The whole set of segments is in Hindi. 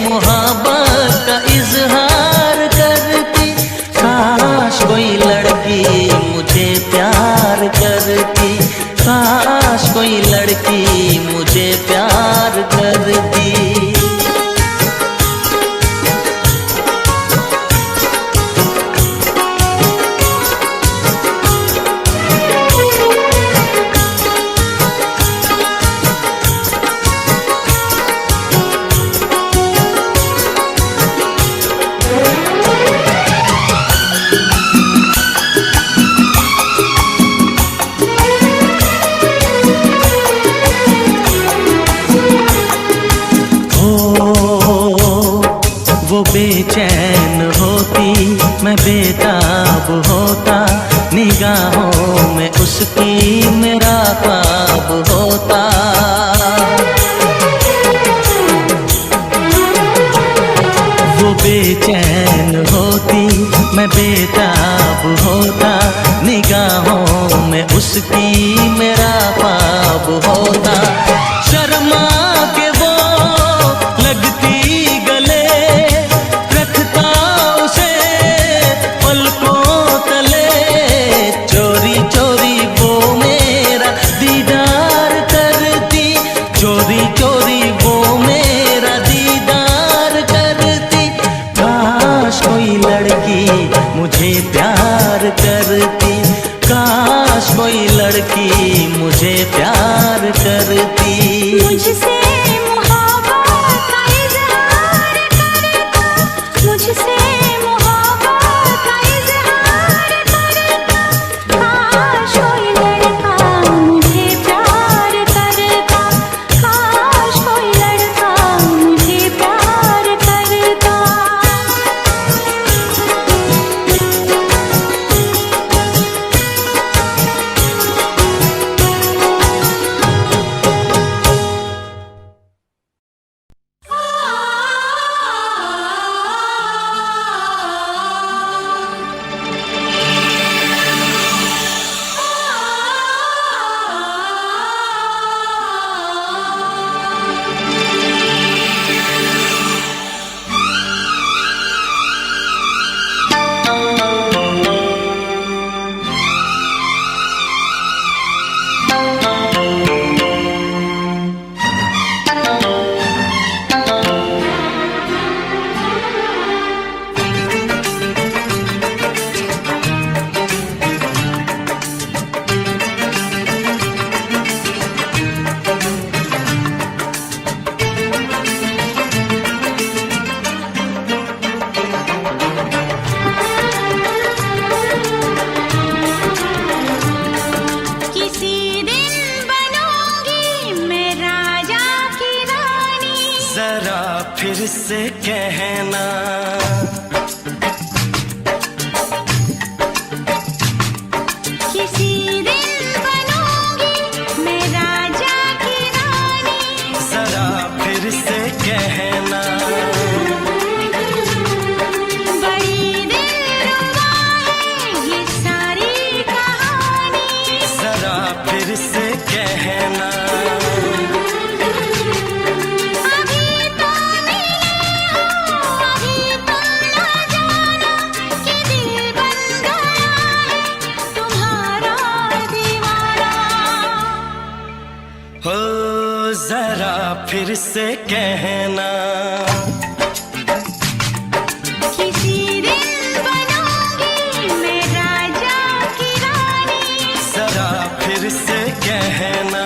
मोहब्बत का इजहार करती। काश कोई लड़की मुझे प्यार करती, काश कोई लड़की मुझे प्यार करती। वो बेचैन होती, मैं बेताब होता, निगाहों में उसकी मेरा ख्वाब होता। वो बेचैन होती, मैं बेताब होता, निगाहों में उसकी मेरा ख्वाब होता। शर्मा के वो लगती गले, रखता उसे पलकों तले, चोरी चोरी वो मेरा दीदार करती, चोरी चोरी वो मेरा दीदार करती। काश कोई लड़की मुझे प्यार करती, काश कोई लड़की मुझे प्यार करती। मुझसे मोहब्बत का इजहार करता, मुझसे मोहब्बत का इजहार करता। काश कोई लड़का मुझे प्यार करता, काश कोई लड़का मुझे प्यार करता। फिर से कहना, किसी दिन बनूंगी मैं राजा की रानी। जरा फिर से कहना, बड़ी दिलरुबा है ये सारी कहानी। जरा फिर से कहना, हो जरा फिर से कहना, किसी दिन बनूंगी मैं राजा की रानी। जरा फिर से कहना,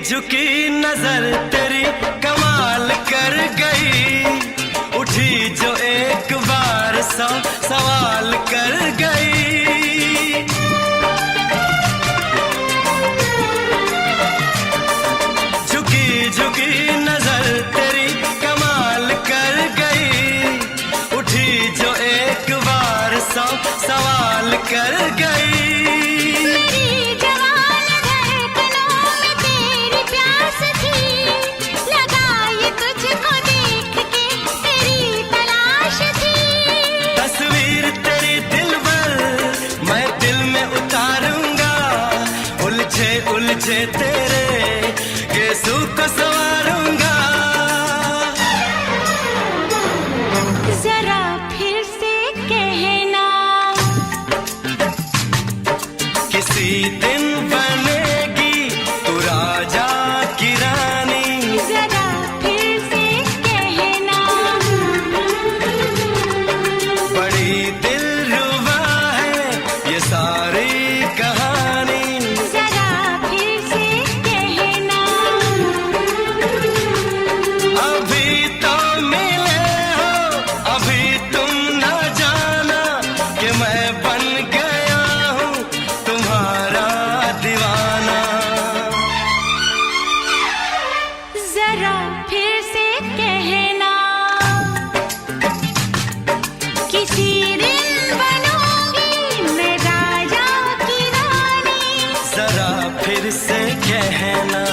झुकी नजर तेरी कमाल कर गई, उठी जो एक बार 100 सवाल कर गई। कर गई। मेरी जवान धड़कनों में तेरी प्यास थी, लगाई तुझको देख के तेरी तलाश थी। तस्वीर तेरी दिल भर मैं दिल में उतारूंगा, उलझे उलझे तेरे गेसू को संवारूंगा। जरा फिर से कहना, किसी दिन बनेगी तू राजा की रानी। जरा फिर से कहना, बड़ी दिलरुबा है ये सारी कहानी। जरा फिर से कहना, अभी तो मिले हो, अभी तुम न जाना कि मैं बन गया हूँ तुम्हारा दीवाना। जरा फिर से कहना, किसी दिन बनूंगी मैं राजा की रानी। जरा फिर से कहना,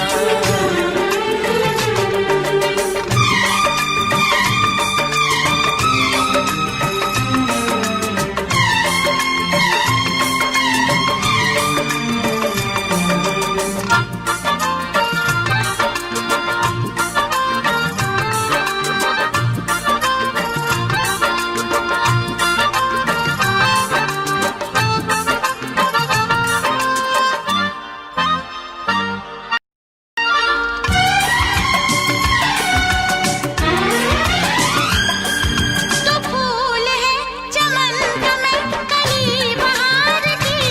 तो फूल है चमन का मैं कली बहार की,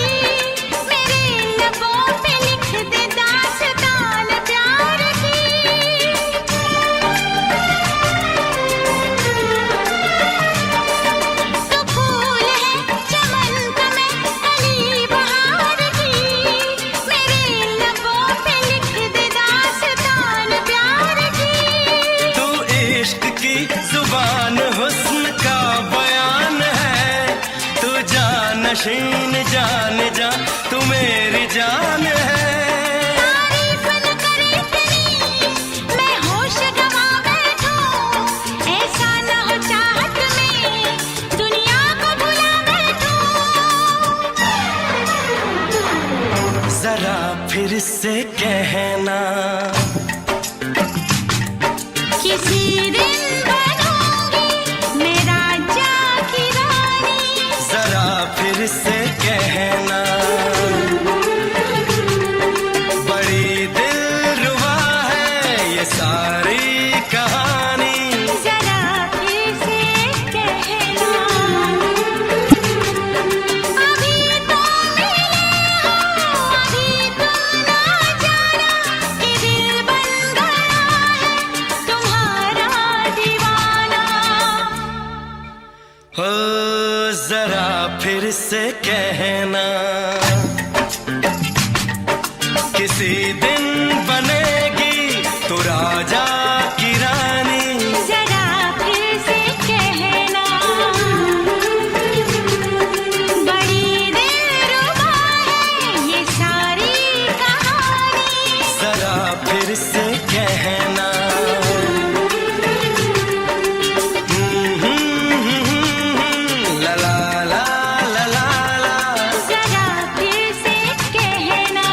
मेरे लबों पे लिख दे दास्तान प्यार की। तो फूल है चमन का मैं कली बहार की, मेरे लबों पे लिख दे दास्तान प्यार की। तू इश्क की जुबान हुस्न का बयान है, तू जानशीन जान जा तू मेरी जान है। तारीफ न करे तेरी मैं होश गवा बैठूं, ऐसा न हो चाहत में दुनिया को भुला बैठूं। जरा फिर से कहना, किसी दिन बनूंगी मैं राजा की रानी। जरा फिर से कहना, बड़ी दिलरुबा है ये सारी कहानी। जरा फिर से कहना, अभी तो मिले हो, अभी तुम ना जाना कि दिल बन गया है तुम्हारा दीवाना। हो जरा फिर से कहना, किसी दिन बनेगी तू राजा की रानी। जरा फिर से कहना, बड़ी दिलरुबा है ये सारी कहानी। जरा फिर से कहना, ला ला ला ला ला ला। जरा फिर से कहना,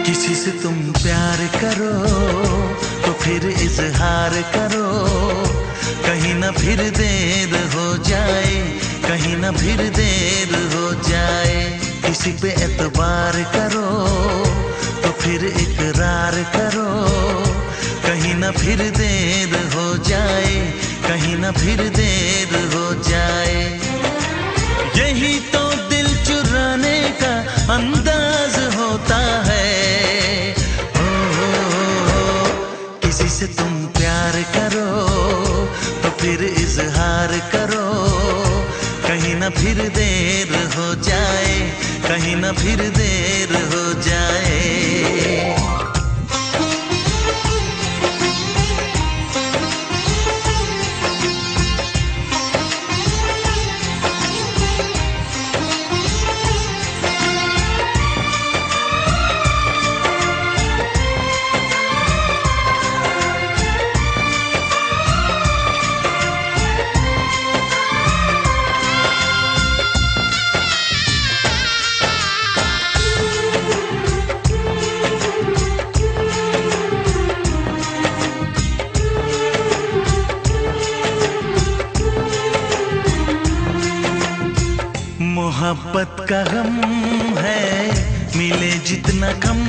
किसी से तुम प्यार करो तो फिर इजहार करो, कहीं ना फिर देर हो जाए, कहीं ना फिर देर हो जाए। किसी पे एतबार करो तो फिर इकरार करो, कहीं ना फिर देर हो जाए, कहीं ना फिर देर हो जाए। यही तो दिल चुराने का अंदाज होता है। किसी से तुम प्यार करो तो फिर इजहार करो, कहीं ना फिर देर हो जाए, कहीं ना फिर देर हो जाए। मोहब्बत का गम है, मिले जितना कम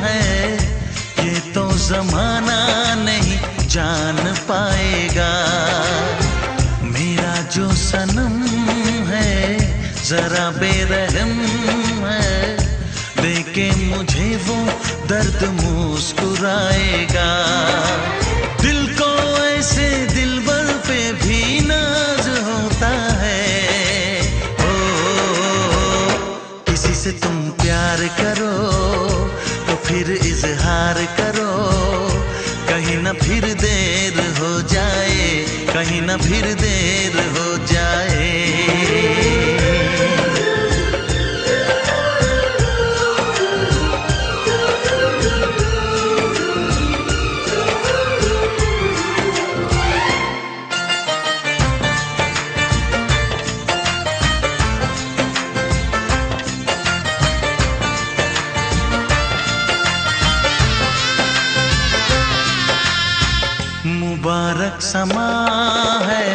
है, ये तो जमाना नहीं जान पाएगा। मेरा जो सनम है जरा बेरहम है, देखे मुझे वो दर्द मुस्कुराएगा। दिल को ऐसे दिलबर पे भी नाज होता है। किसी से तुम प्यार करो तो फिर इजहार करो, कहीं ना फिर देर हो जाए, कहीं ना फिर देर हो जाए। मुबारक समा है,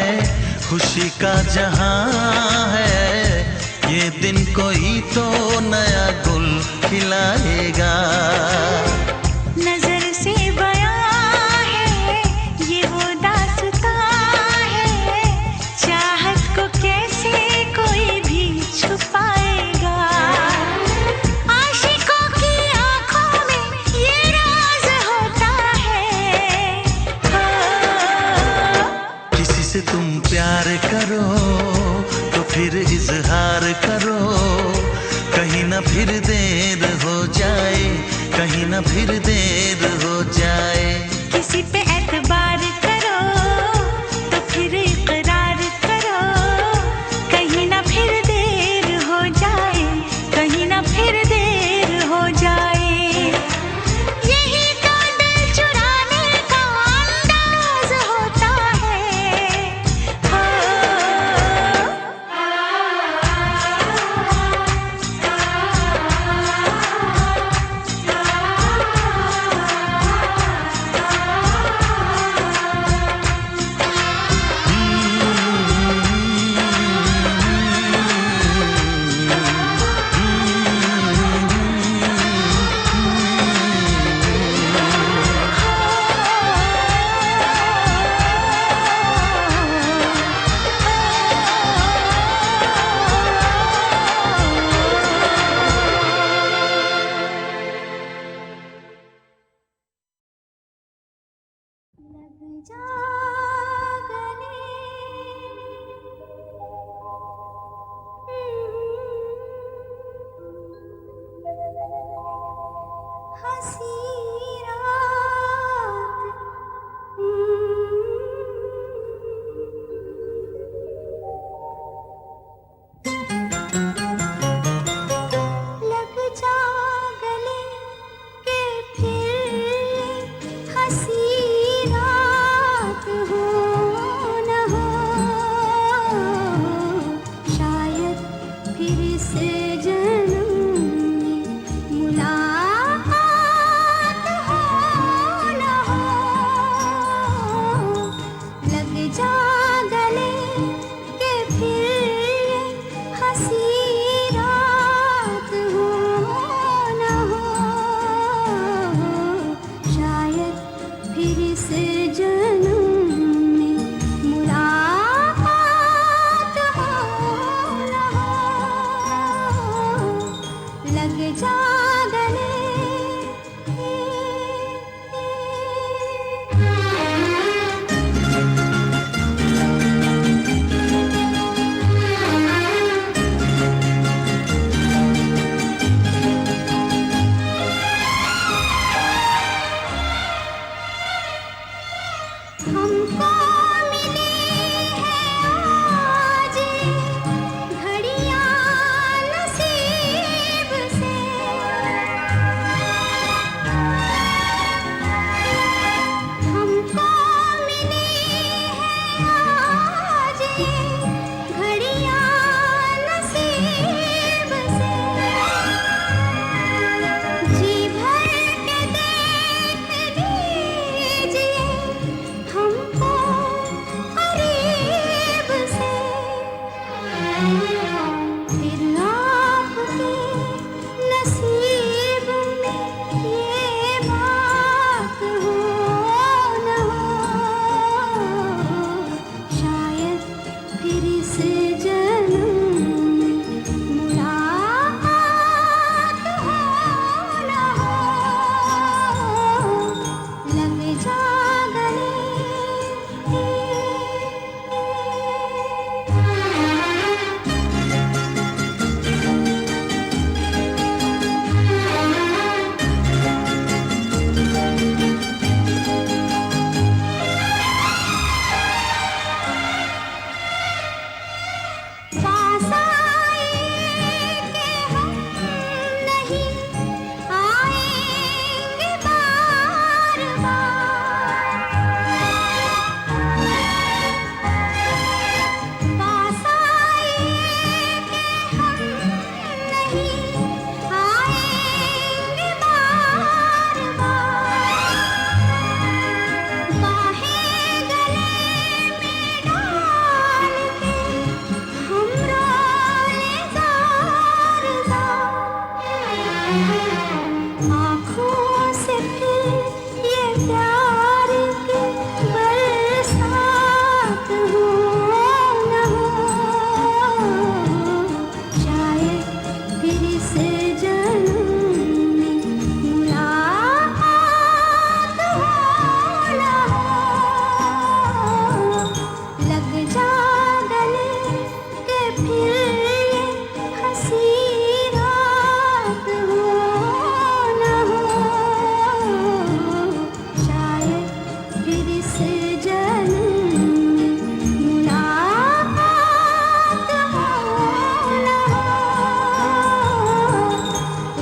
खुशी का जहां है, ये दिन कोई तो नया गुल खिलाएगा। नजर से बयां है ये वो दास्तां है, चाहत को कैसे कोई भी छुपाएगा। आशिकों की आंखों में ये राज होता है। किसी से तुम प्यार करो तो फिर इजहार करो, कहीं ना फिर देर हो जाए, कहीं ना फिर देर हो जाए। किसी पे एतबार करो तो फिर इकरार करो, कहीं ना फिर देर हो जाए, कहीं ना फिर देर हो जाए। यही तो दिल चुराने का अंदाज होता है। लग जा गले, हंसी रात, लग जा गले के फिर हंसी रात हो न हो, शायद फिर से जन्म में मुलाकात लग जा गले। हमको मिली है आज घड़ियां नसीब से, हमको मिली है आज घड़ियां नसीब से। जी भर के देख लीजिए हमको करीब से, फिर आपके नसीब में ये बात हो न हो, शायद फिर इस जन्म में मुलाकात हो न हो, लग जा गले। पास आए कि हम नहीं आएंगे बार बार, पास आए कि हम नहीं आएंगे बार बार, बाहें गले में डाल के हम रोले ज़ार ज़ार, आँखों से फिर ये प्यार की बरसात हो न हो, शायद फिर इस जन्म में मुलाकात हो न हो, लग जा गले के फिर ये हंसी रात हो न हो, शायद फिर इस जन्म में मुलाकात हो न हो,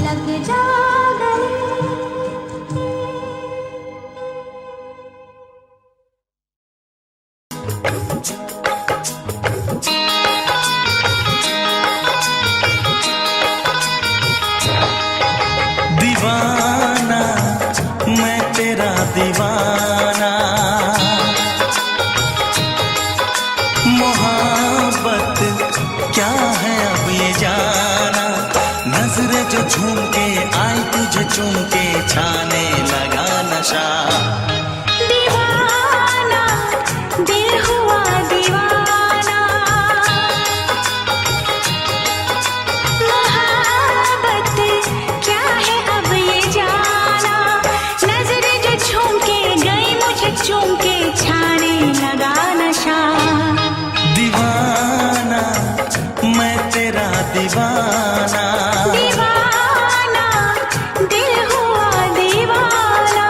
लग जा गले। दीवाना मैं तेरा दीवाना, मोहब्बत क्या है अब ये जाना, नजरें जो झूम के आई तुझे चूम के छाने लगा नशा। दीवाना दिल हुआ दीवाना, मोहब्बत क्या है अब ये जाना, नजरें जो झूम के गई मुझे चूम के छाने लगा नशा। दीवाना मैं तेरा दीवाना, दीवाना दिल हुआ दीवाना।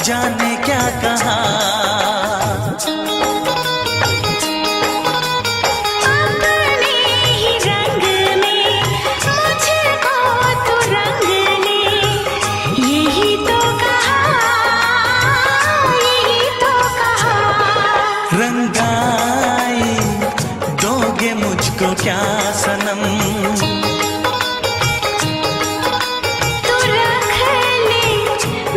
जाने क्या कहा जुदाई दोगे मुझको क्या सनम। तू रख ले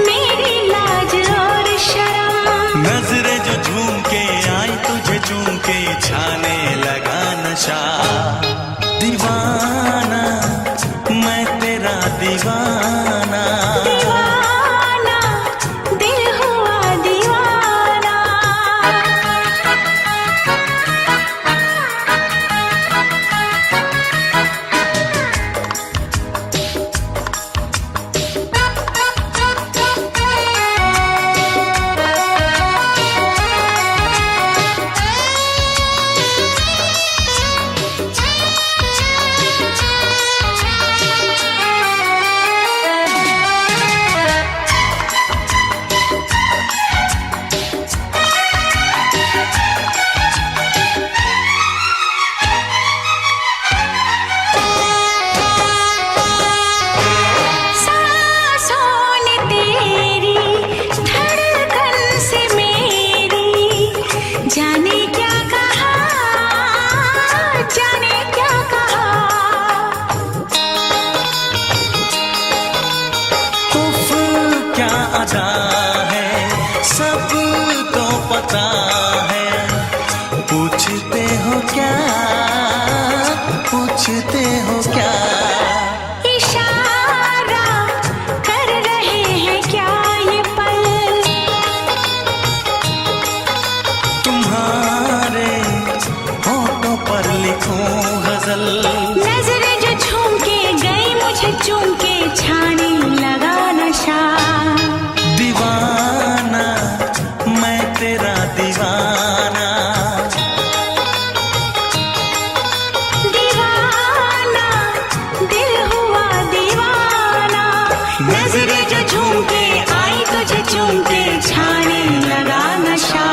मेरी लाज और शर्म। नजरें जो झूम के आई तुझे चूम के छाने लगा नशा। दीवाना मैं तेरा दीवाना। दीवाना दिल हुआ दीवाना। जाने क्या कहा, जाने क्या कहा। उफ क्या अदा है सबको पता है। पूछते हो क्या, पूछते हो क्या। इशारा कर रहे हैं क्या ये पल। तुम्हारे होठों पर लिखूं गजल। नजरें जो झूम के गई मुझे चूम के छाने लगा नशा। दीवाना मैं तेरा दीवाना। दीवाना दिल हुआ दीवाना। नजरें जो झूम के आई तुझे चूम के छाने लगा नशा।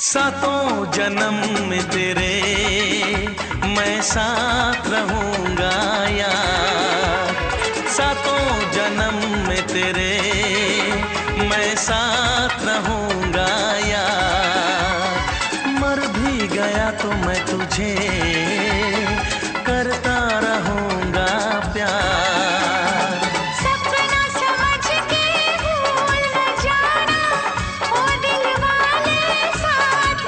सातों जन्म में तेरे मैं साथ रहूंगा यार। सातों जन्म में तेरे मैं साथ रहूंगा यार। मर भी गया तो मैं तुझे करता रहूंगा प्यार। सपना समझ के भूल न जाना, ओ दिल वाले साथ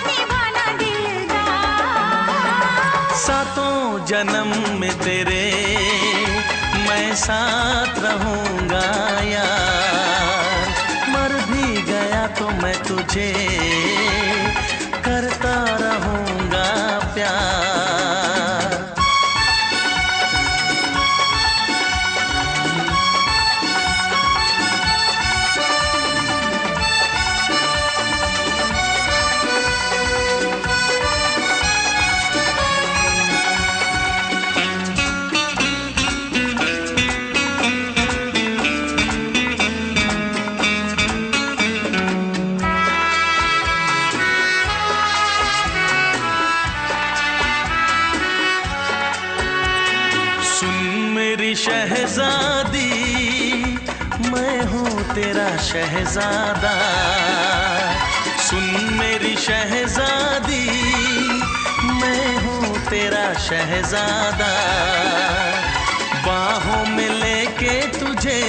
निभाना दिलदार। सातों जन्म में तेरे मैं साथ रहूंगा यार। मर भी गया तो मैं तुझे करता रहूंगा प्यार। शहजादी मैं हूँ तेरा शहजादा। सुन मेरी शहजादी मैं हूँ तेरा शहजादा। बाहों में लेके तुझे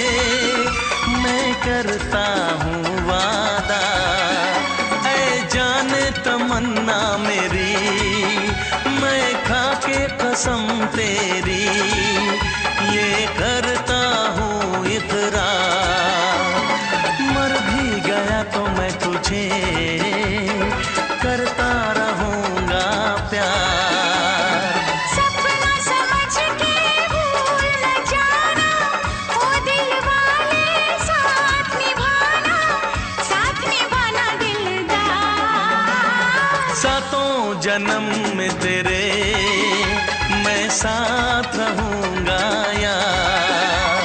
मैं करता हूँ वादा। ऐ जाने तमन्ना मेरी मैं कसम तेरी ये करता हूँ इकरार, मर भी गया तो मैं तुझे करता रहूँगा प्यार। सपना समझ के भूल न जाना, ओ दिल वाले साथ निभाना दिलदार। सातों जन्म में तेरे मैं साथ रहूँगा यार,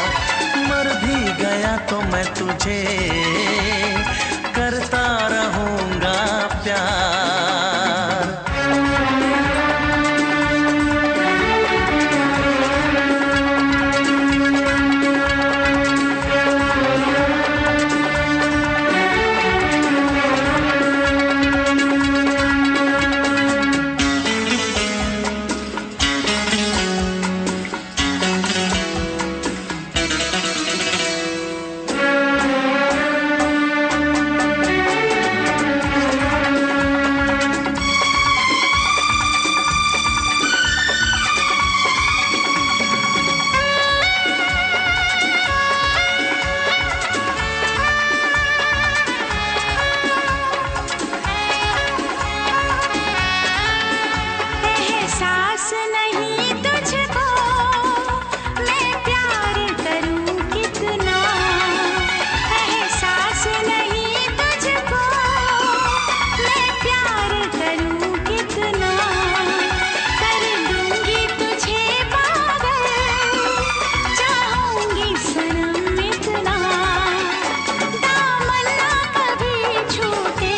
मर भी गया तो मैं तुझे करता रहूँगा प्यार। एहसास नहीं तुझको मैं प्यार करूं कितना, एहसास नहीं तुझको मैं प्यार करूं कितना। कर दूंगी तुझे पागल, चाहूंगी सनम इतना। दामन ना कभी छूटे,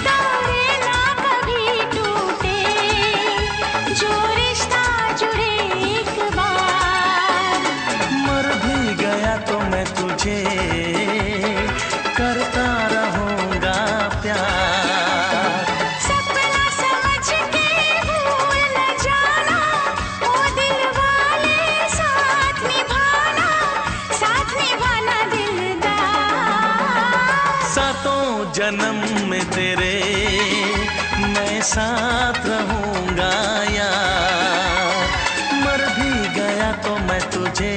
तारे ना कभी टूटे, जो रिश्ता जुड़े एक बार। मर भी गया तो मैं तुझे करता रहूँगा प्यार। सपना समझ के भूल न जाना, ओ दिल वाले साथ निभाना दिलदार। सातों जन्म में तेरे मैं साथ रहूँगा यार, मर भी गया तो मैं तुझे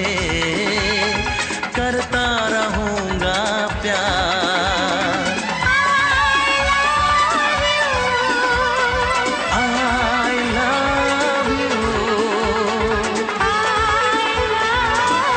करता रहूँगा प्यार। I love you। I love you।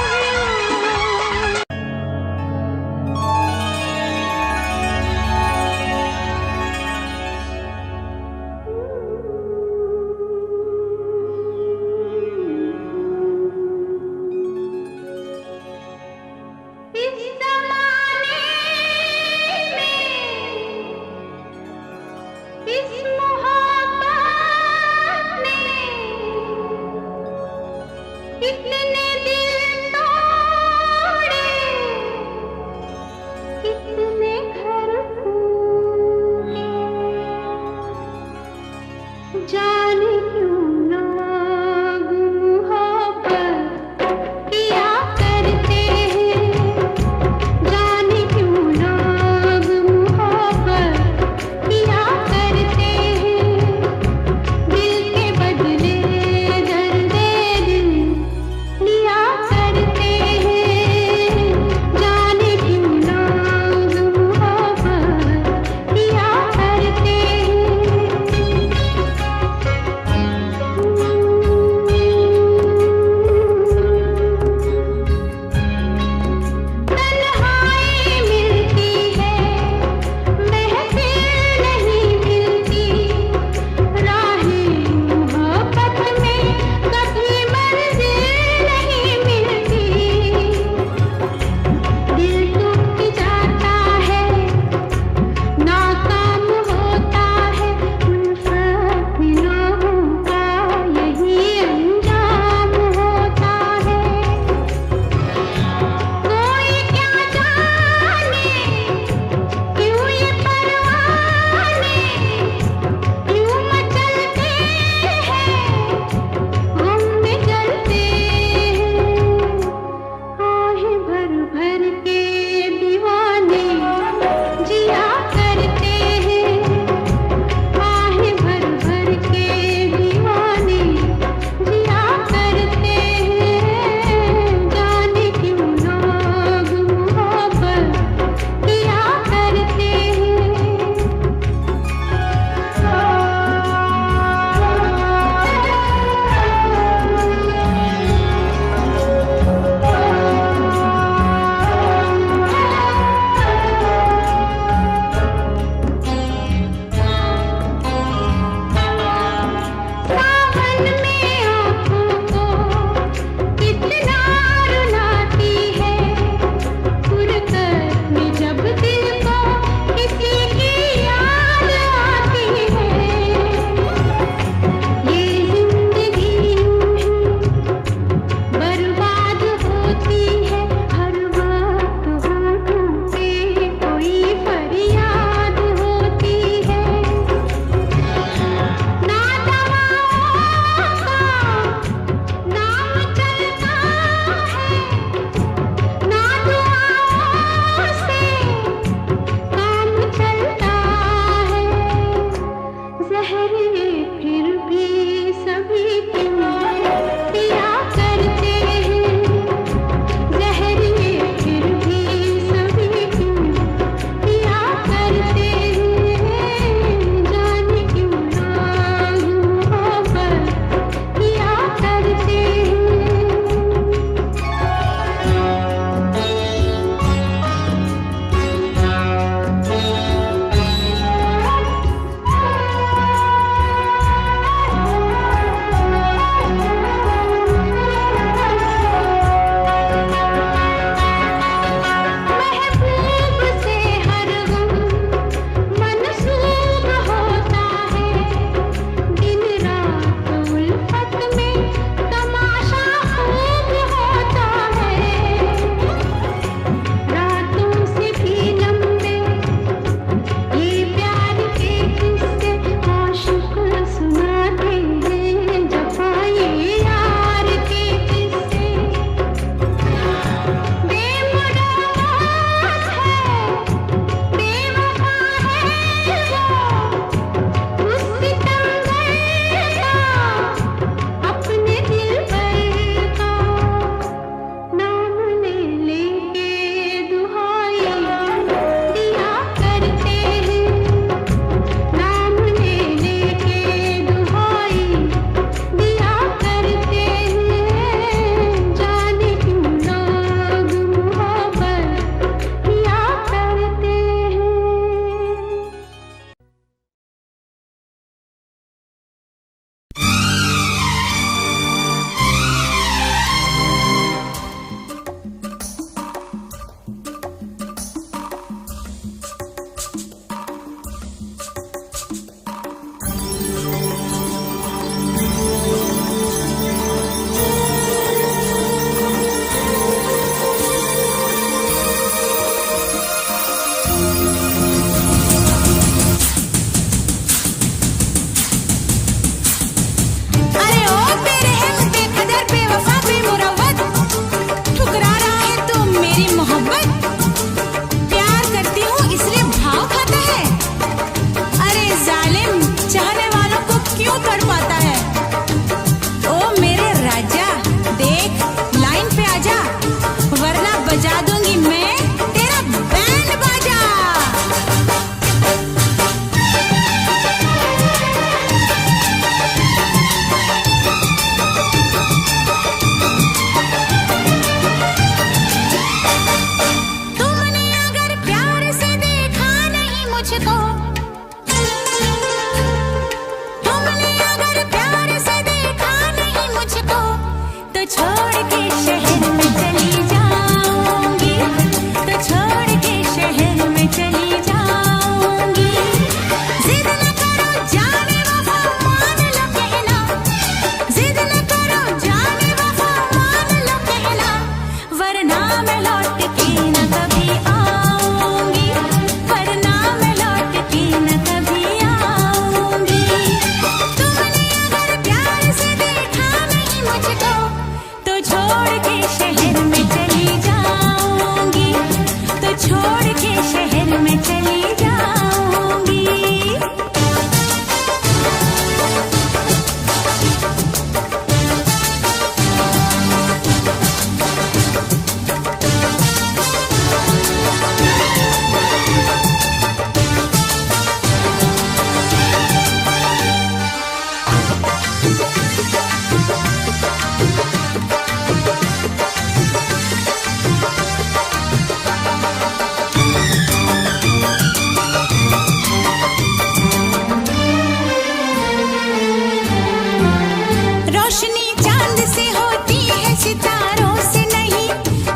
रोशनी चांद से होती है सितारों से नहीं,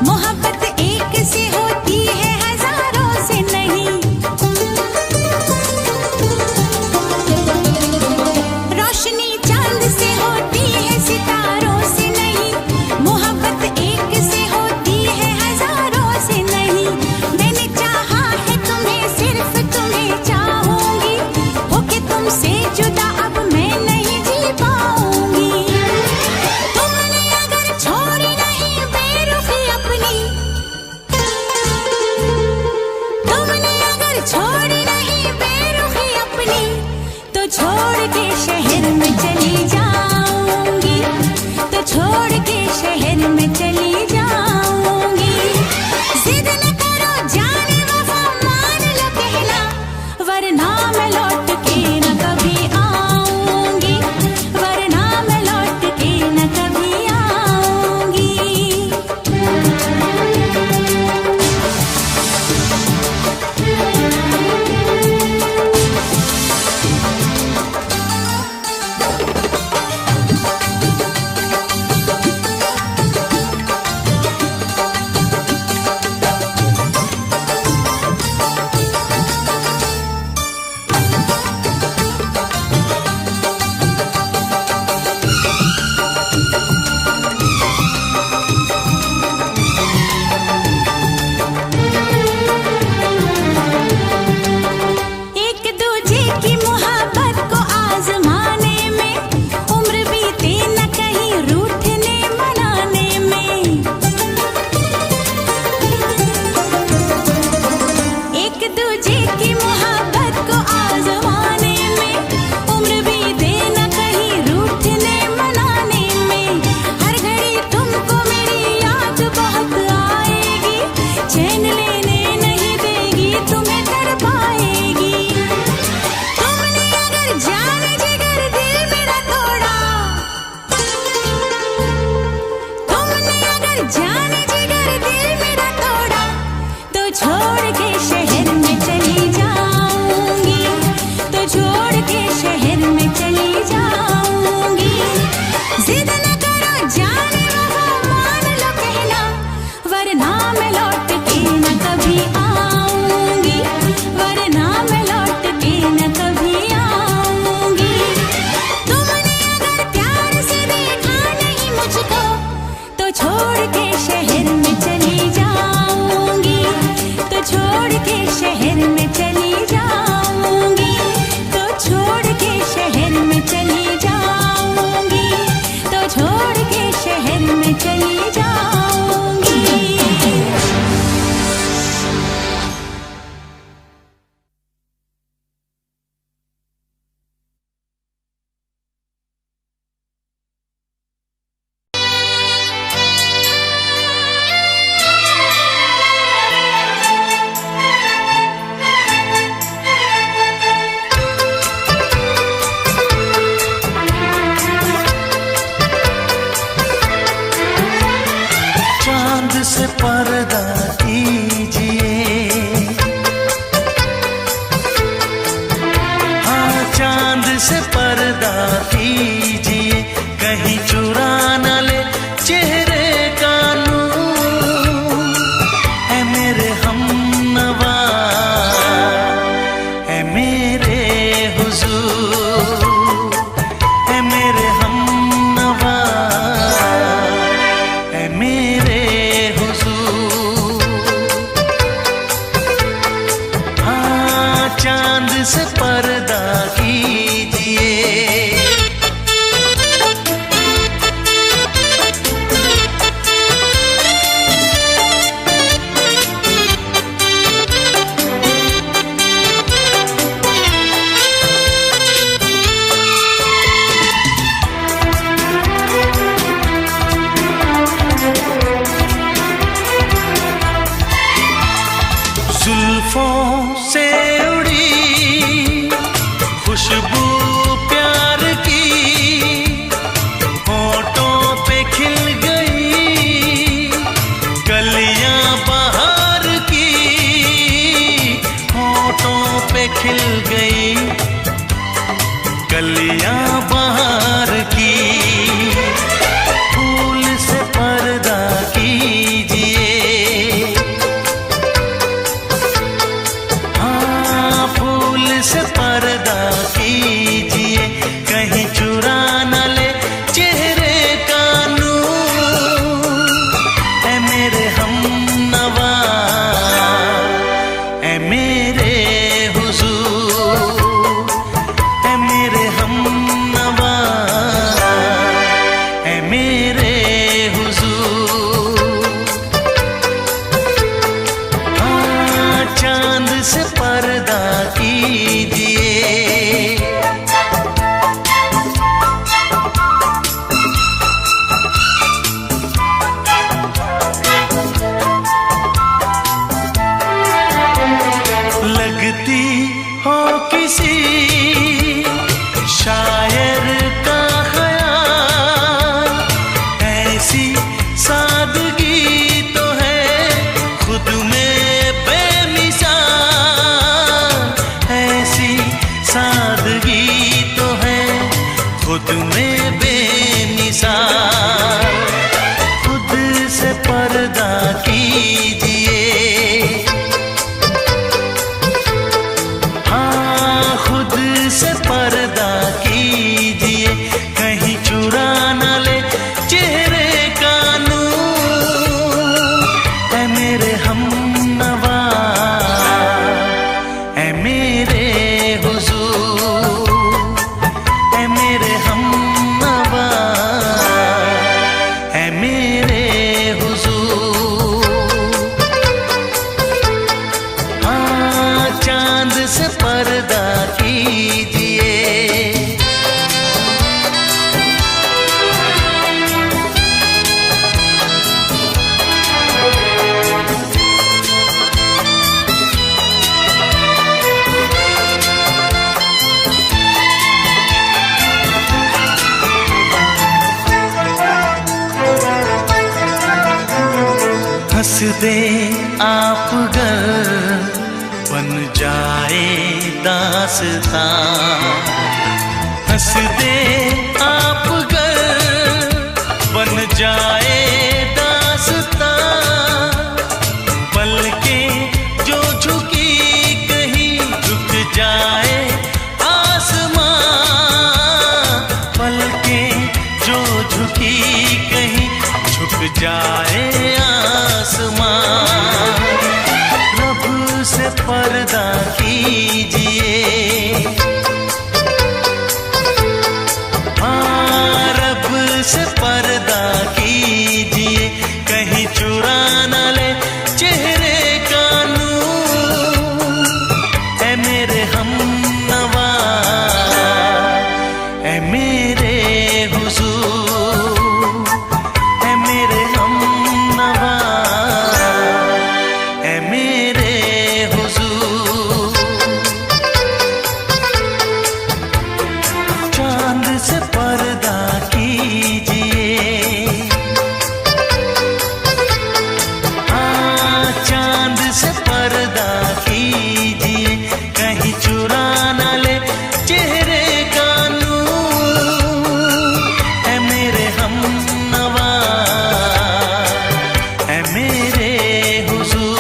मोहब्बत एक से होती है हजारों से नहीं। रोशनी चांद से होती है सितारों से नहीं, मोहब्बत एक से होती है हजारों से नहीं। मैंने चाहा है तुम्हें, सिर्फ तुम्हें चाहूंगी, होके तुमसे जुदा अब मैं नहीं जी पाऊंगी। तुमने अगर छोड़ी नहीं बेरुखी अपनी, तुमने अगर छोड़ी नहीं बेरुखी अपनी, तो छोड़ के शहर में चली जाऊंगी, तो छोड़ के शहर में चली जाऊंगी। जिद न करो जाने वफा, मान लो कहना, वरना मैं लौट के न कभी आऊंगी, वरना मैं लौट के न कभी आऊंगी। एक दूजे की मोहब्बत को आजमाने में, उम्र बीते न कहीं रूठने मनाने में। एक दूजे की मोहब्बत को आजमाने में, उम्र बीते न कहीं रूठने मनाने में। हर घड़ी तुमको मेरी याद बहुत आएगी, चैन लेने नहीं देगी, तुम्हें तड़पाएगी। तुमने अगर जाने जिगर दिल मेरा तोड़ा, तुमने अगर जाने जिगर दिल मेरा तोड़ा, तो छोड़ के शहर में चली जाऊंगी, तो छोड़ के शहर में चली जाऊंगी। जिद न करो जाने वफा, मान लो कहना, वरना मैं लौट के न कभी आऊंगी, वरना मैं लौट के न कभी आऊंगी। तुमने अगर प्यार से देखा नहीं मुझको, तो छोड़ के शहर में चली जाऊंगी, तो छोड़ के शहर में चली जाऊंगी, तो छोड़ के शहर में चली जाऊंगी, तो छोड़ के शहर में चली जाऊंगी। चांद से पर्दा कीजिए, हाँ चांद से पर्दा कीजिए, कहीं चुरा न ले चेहरे का नूर। ऐ मेरे हमनवा, ऐ मेरे हुजूर, ऐ मेरे हमनवा, ऐ मेरे हुजूर। निसार। खुद से पर्दा कीजिए, हाँ खुद से पर्दा कीजिए, कहीं चुरा न ले चेहरे का नूर। ऐ मेरे हमनवा, ऐ मेरे हुजूर, ऐ मेरे हमनवा, ऐ मेरे हुजूर। हाँ चांद से पर्दा कीजिए, हंस दे आप गर बन जाए दास्तां। हंस दे आप गर बन जाए दास्तां। पलकें जो झुकी कहीं झुक जाए आसमां। पलकें जो झुकी कहीं झुक जाए आसमां। रब से पर्दा कीजिए, हाँ रब से पर्दा कीजिए, कहीं चुरा न ले चेहरे का नूर। ऐ मेरे हमनवा, ऐ मेरे हुजूर, ऐ मेरे हमनवा, ऐ मेरे हुजूर। चांद से पर्दा कीजिए, हाँ चांद से पर्दा कीजिए, कहीं चुरा न ले चेहरे का नूर। ऐ मेरे हमनवा, ऐ मेरे हुजूर।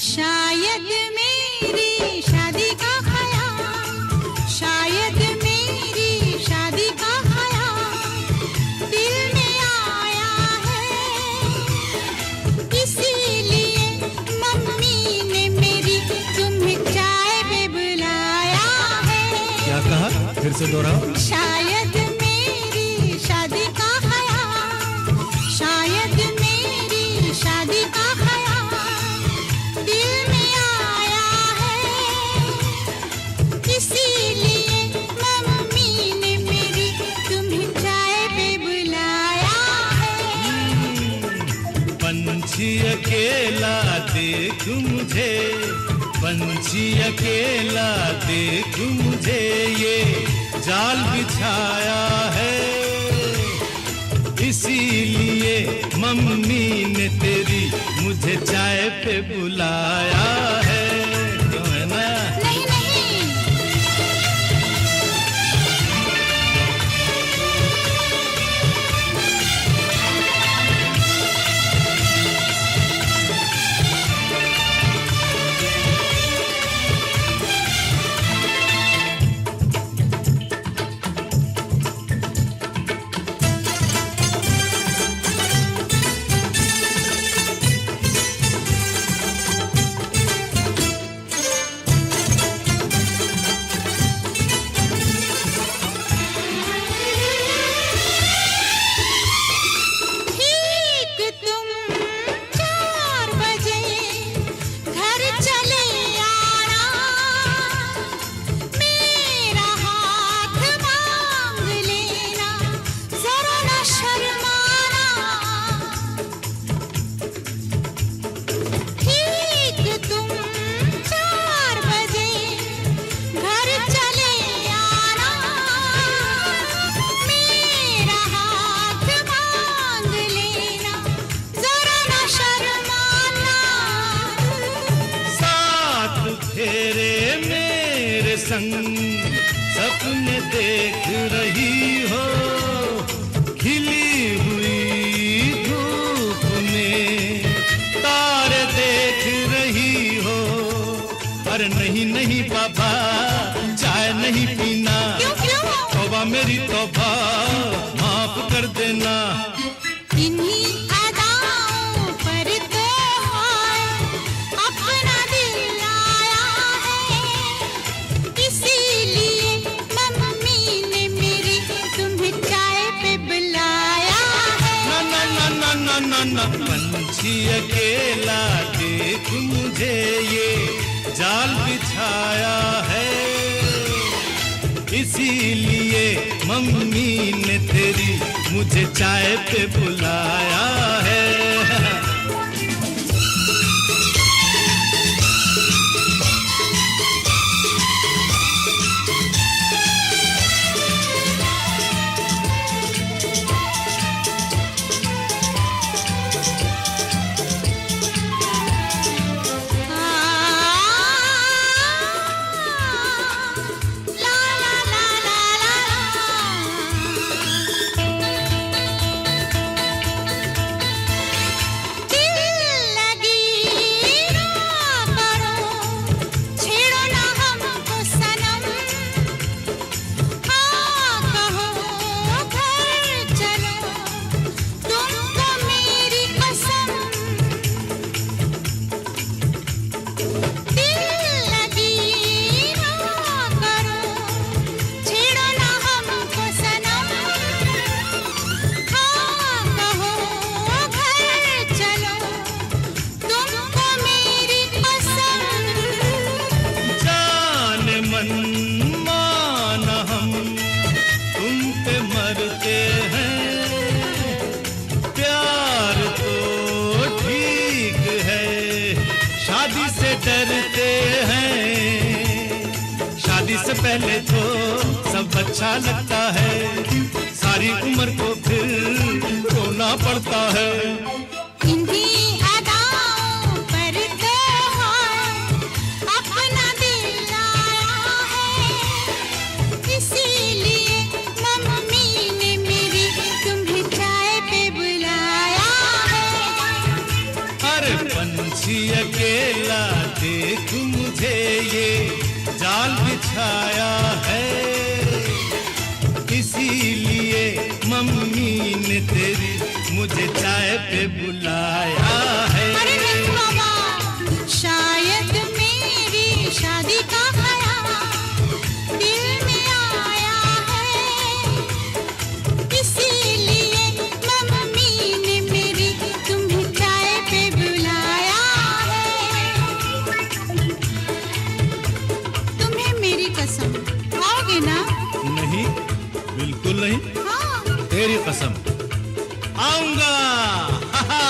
शायद मेरी शादी का ख्याल, शायद मेरी शादी का ख्याल दिल में आया है। इसीलिए मम्मी ने मेरी तुम्हें चाय पे बुलाया है। क्या कहा? फिर से दोहराओ। शायद मेरी शादी का ख्याल, शायद मेरी शादी का ख्याल दिल में आया है। इसीलिए मम्मी ने मेरी तुम्हें चाय पे बुलाया है। पंछी अकेला देख मुझे, पंछी अकेला देख मुझे, ये जाल बिछाया है। इसीलिए मम्मी ने तेरी मुझे चाय पे बुलाया है। क्यों है ना? नहीं नहीं, संग सपने देख रही हो, खिली हुई धूप में तारे देख रही हो। अरे नहीं नहीं बाबा, चाय नहीं पीना। क्यों? तौबा मेरी तौबा, माफ कर देना। इन्हीं अदाओं पर तो अपना दिल आया है, इसीलिए मम्मी ने मेरी तुम्हें चाय पे बुलाया है। ना ना ना ना ना ना ना, पंछी अकेला देख मुझे ये जाल बिछाया है, इसीलिए मम्मी ने तेरी मुझे चाय पे बुलाया है। डरते हैं, शादी से पहले तो सब अच्छा लगता है, सारी उम्र को फिर रोना पड़ता है। इन्हीं अदाओं पर तो अपना दिल आया है, इसीलिए मम्मी ने मेरी तुम्हें चाय पे बुलाया है। अरे पंछी अकेला देख मुझे ये जाल बिछाया है, इसीलिए मम्मी ने तेरी मुझे चाय पे बुलाया है। अरे नहीं बाबा, शायद मेरी शादी का ख्याल दिल में आया है, इसीलिए मम्मी ने मेरी तुम्हें चाय पे बुलाया है। तुम्हें मेरी कसम, आओगे ना? नहीं, बिल्कुल नहीं। हाँ। तेरी कसम, आऊंगा। हा हा।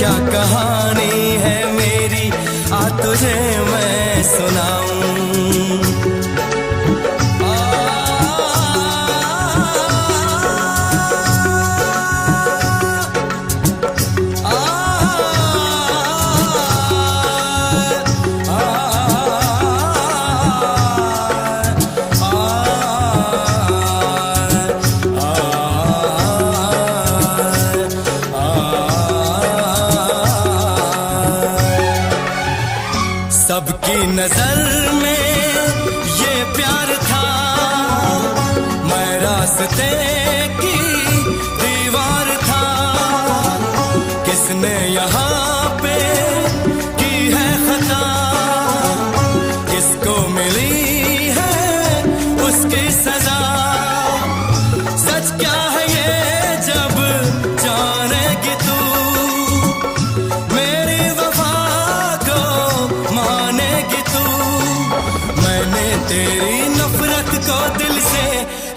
क्या कहानी है मेरी, आ तुझे मैं सुनाऊं। सबकी नजर में ये प्यार था, मैं रास्ते की दीवार था। किसने यहाँ पे की है खता, किसको मिली है उसकी सजा। सच क्या है ये जब जानेगी तू, मेरी वफा को मानेगी तू। मैंने तेरी नफरत को दिल से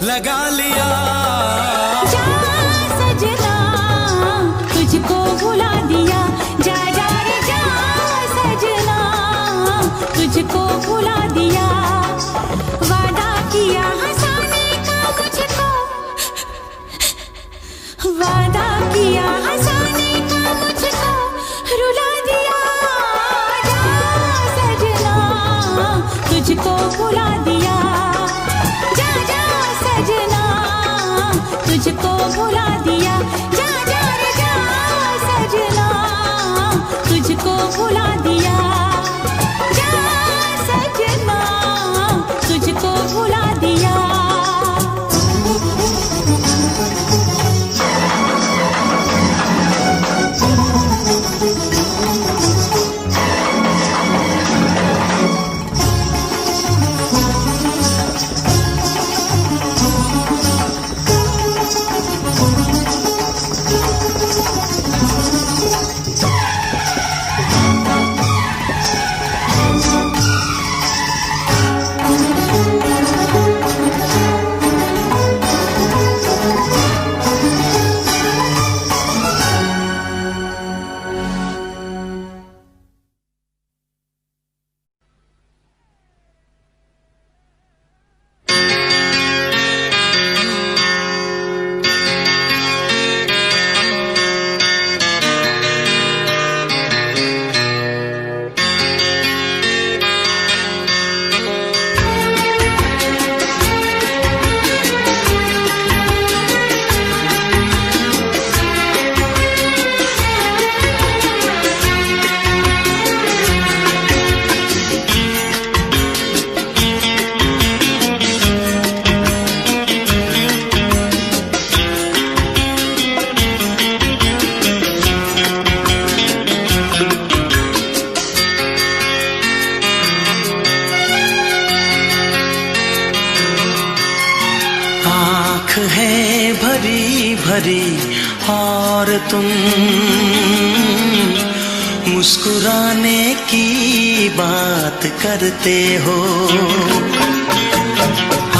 लगा लिया। जा सजना तुझको भुला दिया, जा जा रे जा सजना तुझको भुला दिया। वादा किया हंसाने का मुझको, वादा किया हंसाने का मुझको रुला दिया। जा सजना तुझको भुला दिया, जा जा सजना तुझको भुला दिया। जा जा रे जा सजना तुझको भुला दिया, जा सजना तुझको भुला दिया। है भरी भरी और तुम मुस्कुराने की बात करते हो।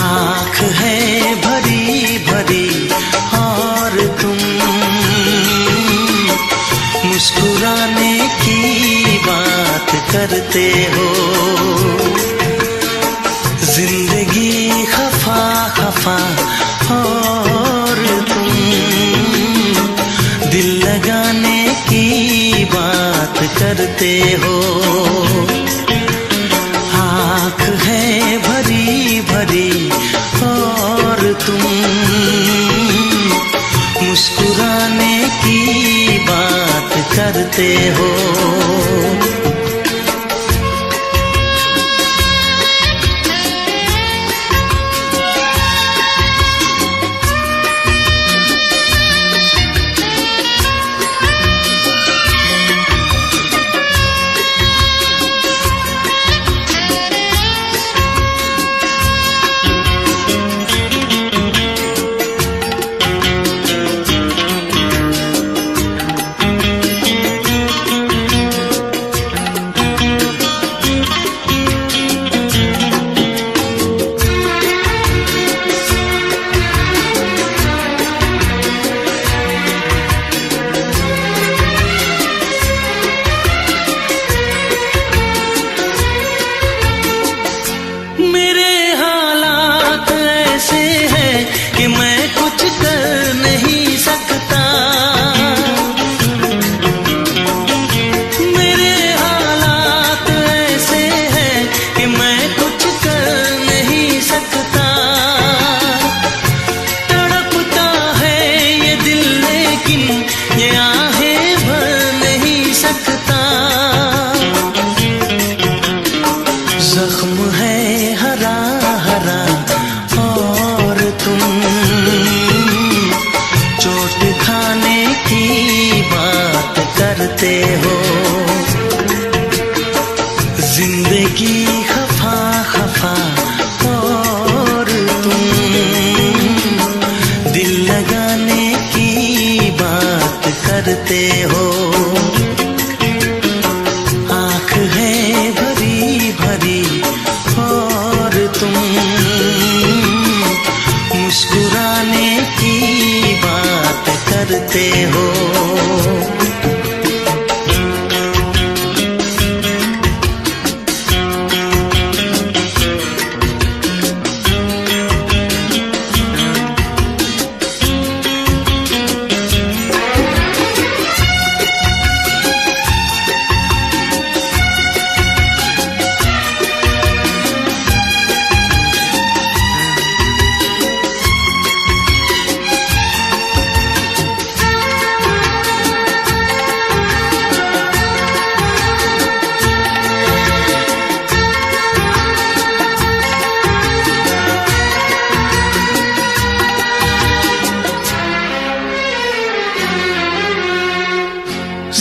आँख है भरी भरी और तुम मुस्कुराने की बात करते हो। जिंदगी खफा खफा और तुम दिल लगाने की बात करते हो। आँख है भरी भरी और तुम मुस्कुराने की बात करते हो। करते हो।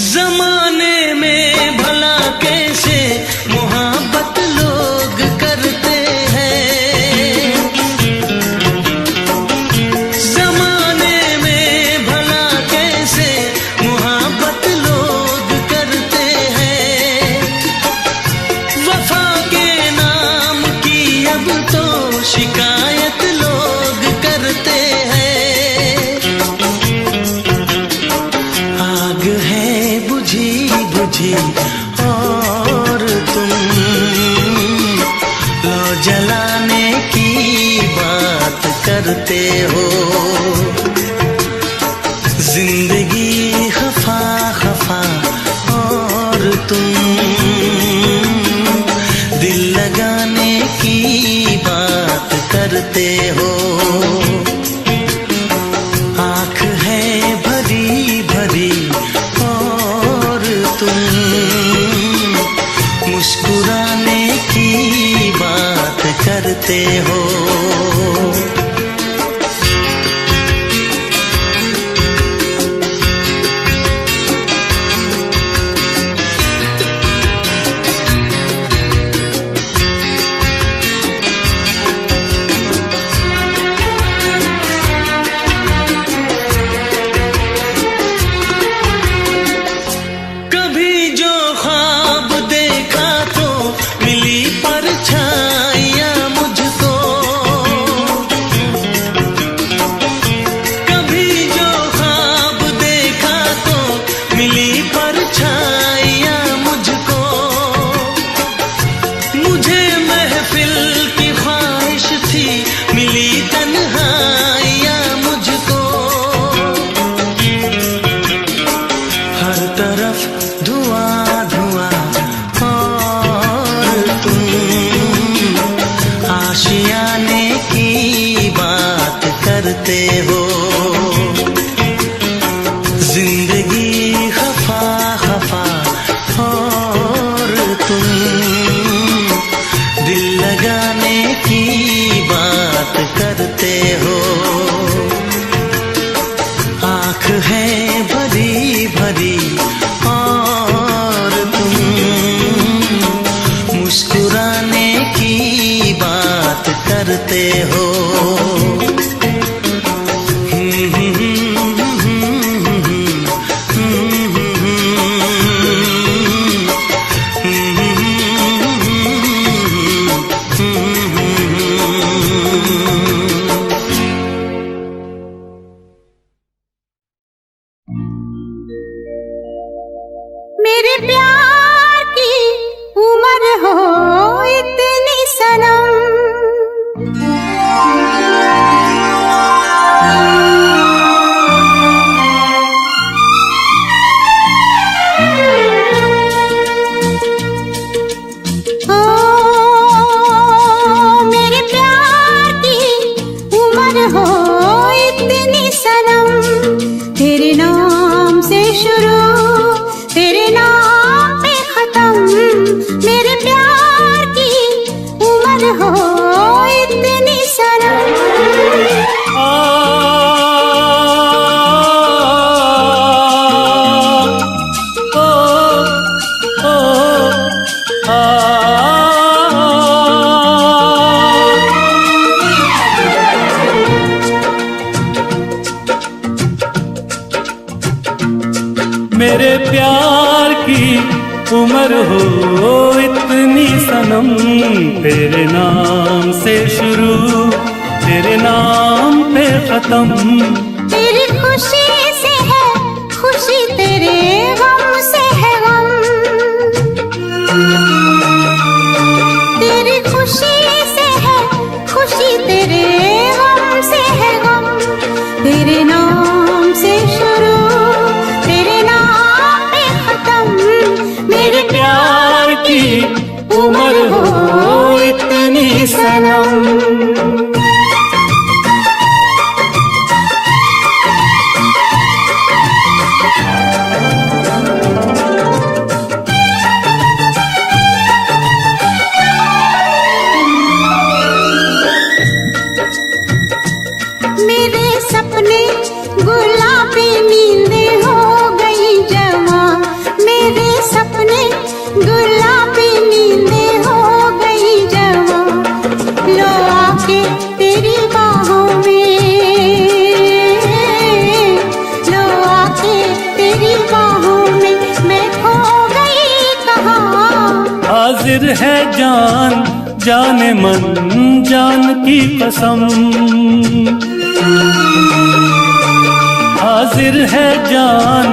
जमाने में भला कैसे मोहब्बत लोग करते हैं, जमाने में भला कैसे मोहब्बत लोग करते हैं। वफा के नाम की अब तो शिकायत लोग करते हैं। आग है बुझी बुझी और तुम लो जलाने की बात करते हो। जिंदगी खफा खफा और तुम दिल लगाने की बात करते हो। आँख है भरी भरी और तुम मुस्कुराने की बात करते हो। कभी जो ख्वाब देखा तो मिली परछाइयाँ मुझको, कभी जो ख्वाब देखा तो मिली परछाइयाँ मुझको। मुझे महफिल की ख्वाहिश थी मिली तन्हाइयाँ मुझको। हर तरफ धुआं धुआं और तुम आशियाने की बात करते हो। जिंदगी खफा खफा और तुम दिल लगाने की बात करते हो। आँख है भरी भरी और तुम मुस्कुराने की बात करते हो। मेरे प्यार की उम्र हो इतनी सनम, ओ मेरे प्यार की उम्र हो इतनी सनम। तेरे नाम से शुरू तेरे नाम पे खत्म। मेरे प्यार की उम्र हो इतनी सनम। मेरे प्यार की उम्र हो इतनी सनम। तेरे नाम से शुरू तेरे नाम पे खत्म। तेरी खुशी से है उम्र हो इतनी सनम। मेरे सपने गुलाबी नींदें हो गई जमा, मेरे सपने गुलाबी नींदें हो गई जमा। लो आके तेरी बाहों में, लो आके तेरी बाहों में, मैं खो गई कहाँ। हाजिर है जान जाने मन जान की कसम, हाजिर है जान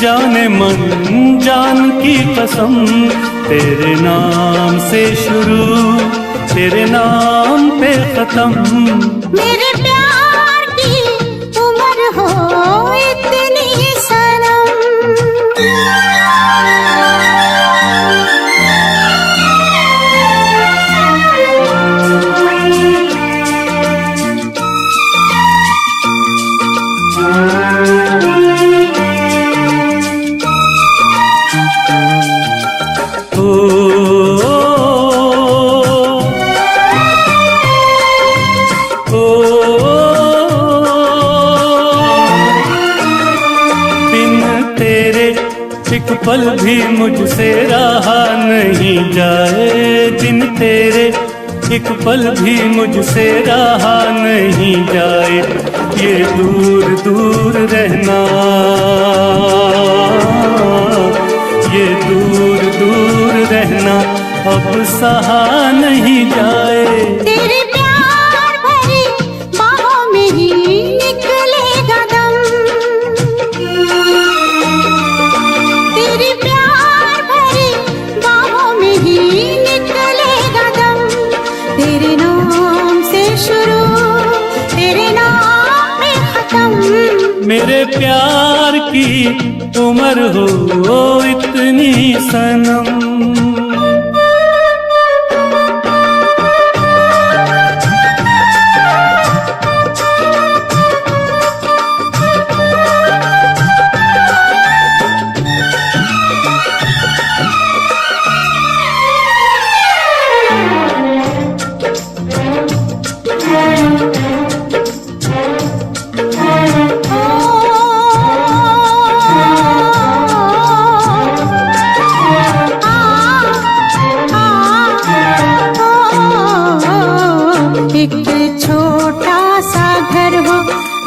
जाने मन जान की कसम। तेरे नाम से शुरू तेरे नाम पे खत्म। मेरे प्यार की उम्र हो इतनी सनम। एक पल भी मुझसे रहा नहीं जाए, दिन तेरे एक पल भी मुझसे रहा नहीं जाए। ये दूर दूर रहना, ये दूर दूर रहना अब सहा नहीं जाए। तेरे प्यार भरी बाहों में ही निकलेगा दम, तेरे प्यार भरी बाहों में ही निकलेगा दम। तेरे नाम से शुरू तेरे नाम पे खत्म। मेरे प्यार की उम्र हो इतनी सनम।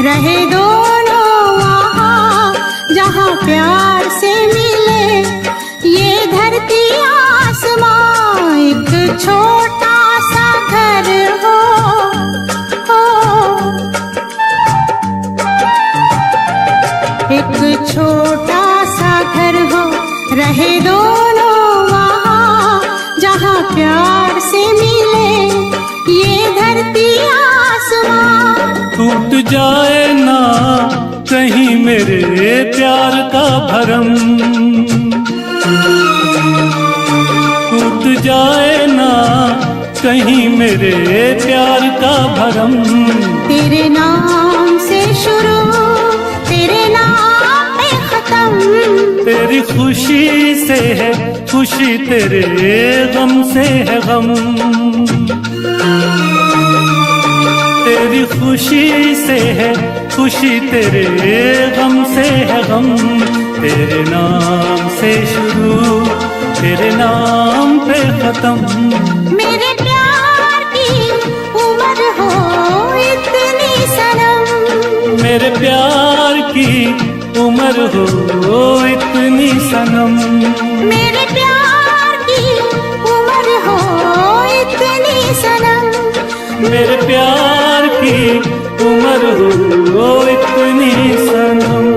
रहे दोनों वहाँ जहाँ प्यार से मिले ये धरती आसमां। एक छोटा सा घर हो, एक छोटा सा घर हो, रहे दोनों वहाँ जहाँ प्यार से मिले ये धरती आसमां। टूट जाए ना कहीं मेरे प्यार का भरम, टूट जाए ना कहीं मेरे प्यार का भरम। तेरे नाम से शुरू तेरे नाम पे खत्म। तेरी खुशी से है खुशी, तेरे गम से है गम। तेरी खुशी से है खुशी, तेरे गम से है गम। तेरे नाम से शुरू तेरे नाम पे खत्म। मेरे प्यार की उम्र हो इतनी सनम। मेरे प्यार की उम्र हो इतनी सनम। मेरे प्यार की उम्र हो इतनी सनम। मेरे प्यार की उम्र हो इतनी सनम।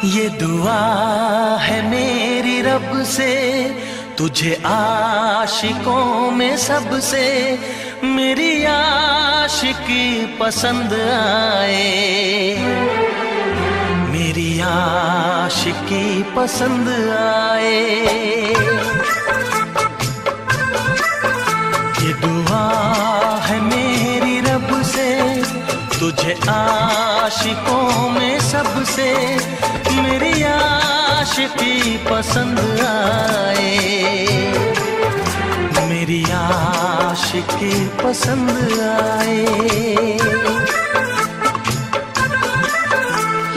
ये दुआ है मेरी रब से, तुझे आशिकों में सबसे मेरी आशिकी पसंद आए। मेरी आशिकी पसंद आए। ये दुआ है मेरी रब से, तुझे आशिकों में सबसे मेरी आशिकी पसंद आए। मेरी आशिकी पसंद आए।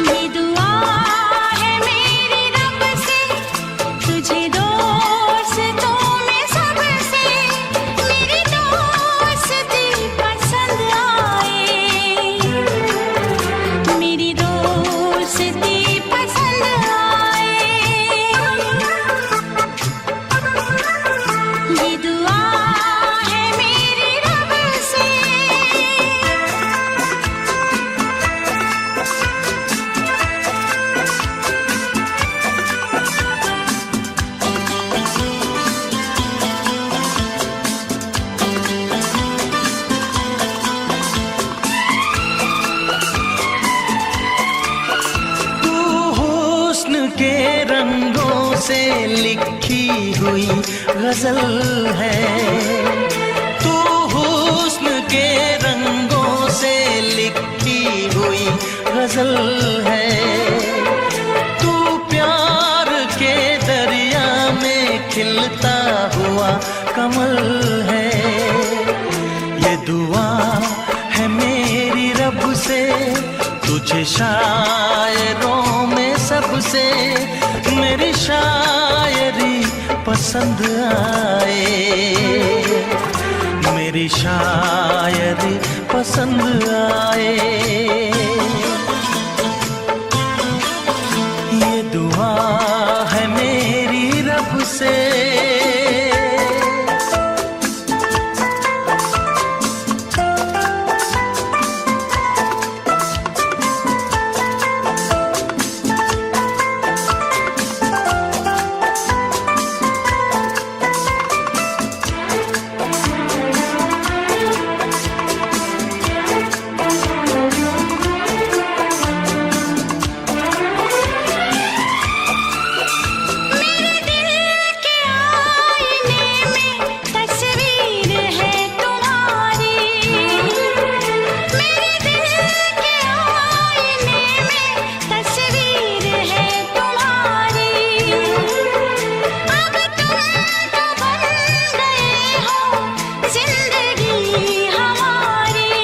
ये दुआ है मेरी रब से, तुझे दोस्तों में सबसे मेरी दोस्ती पसंद आए। मेरी दोस्ती पसंद आए। ये दुआ है मेरी रब से। तू हुस्न के रंगों से लिखी हुई गजल है। तू हुस्न के रंगों से लिखी हुई गजल है। तू प्यार के दरिया में खिलता हुआ कमल है। ये दुआ है मेरी रब से, तुझे शायरों में सबसे मेरी शायरी पसंद आए। मेरी शायरी पसंद आए। ये दुआ है मेरी रब से। मेरे दिल के आईने में तस्वीर है तुम्हारी। मेरे दिल के आईने में तस्वीर है तुम्हारी। अब तुम तो बन गए हो जिंदगी हमारी।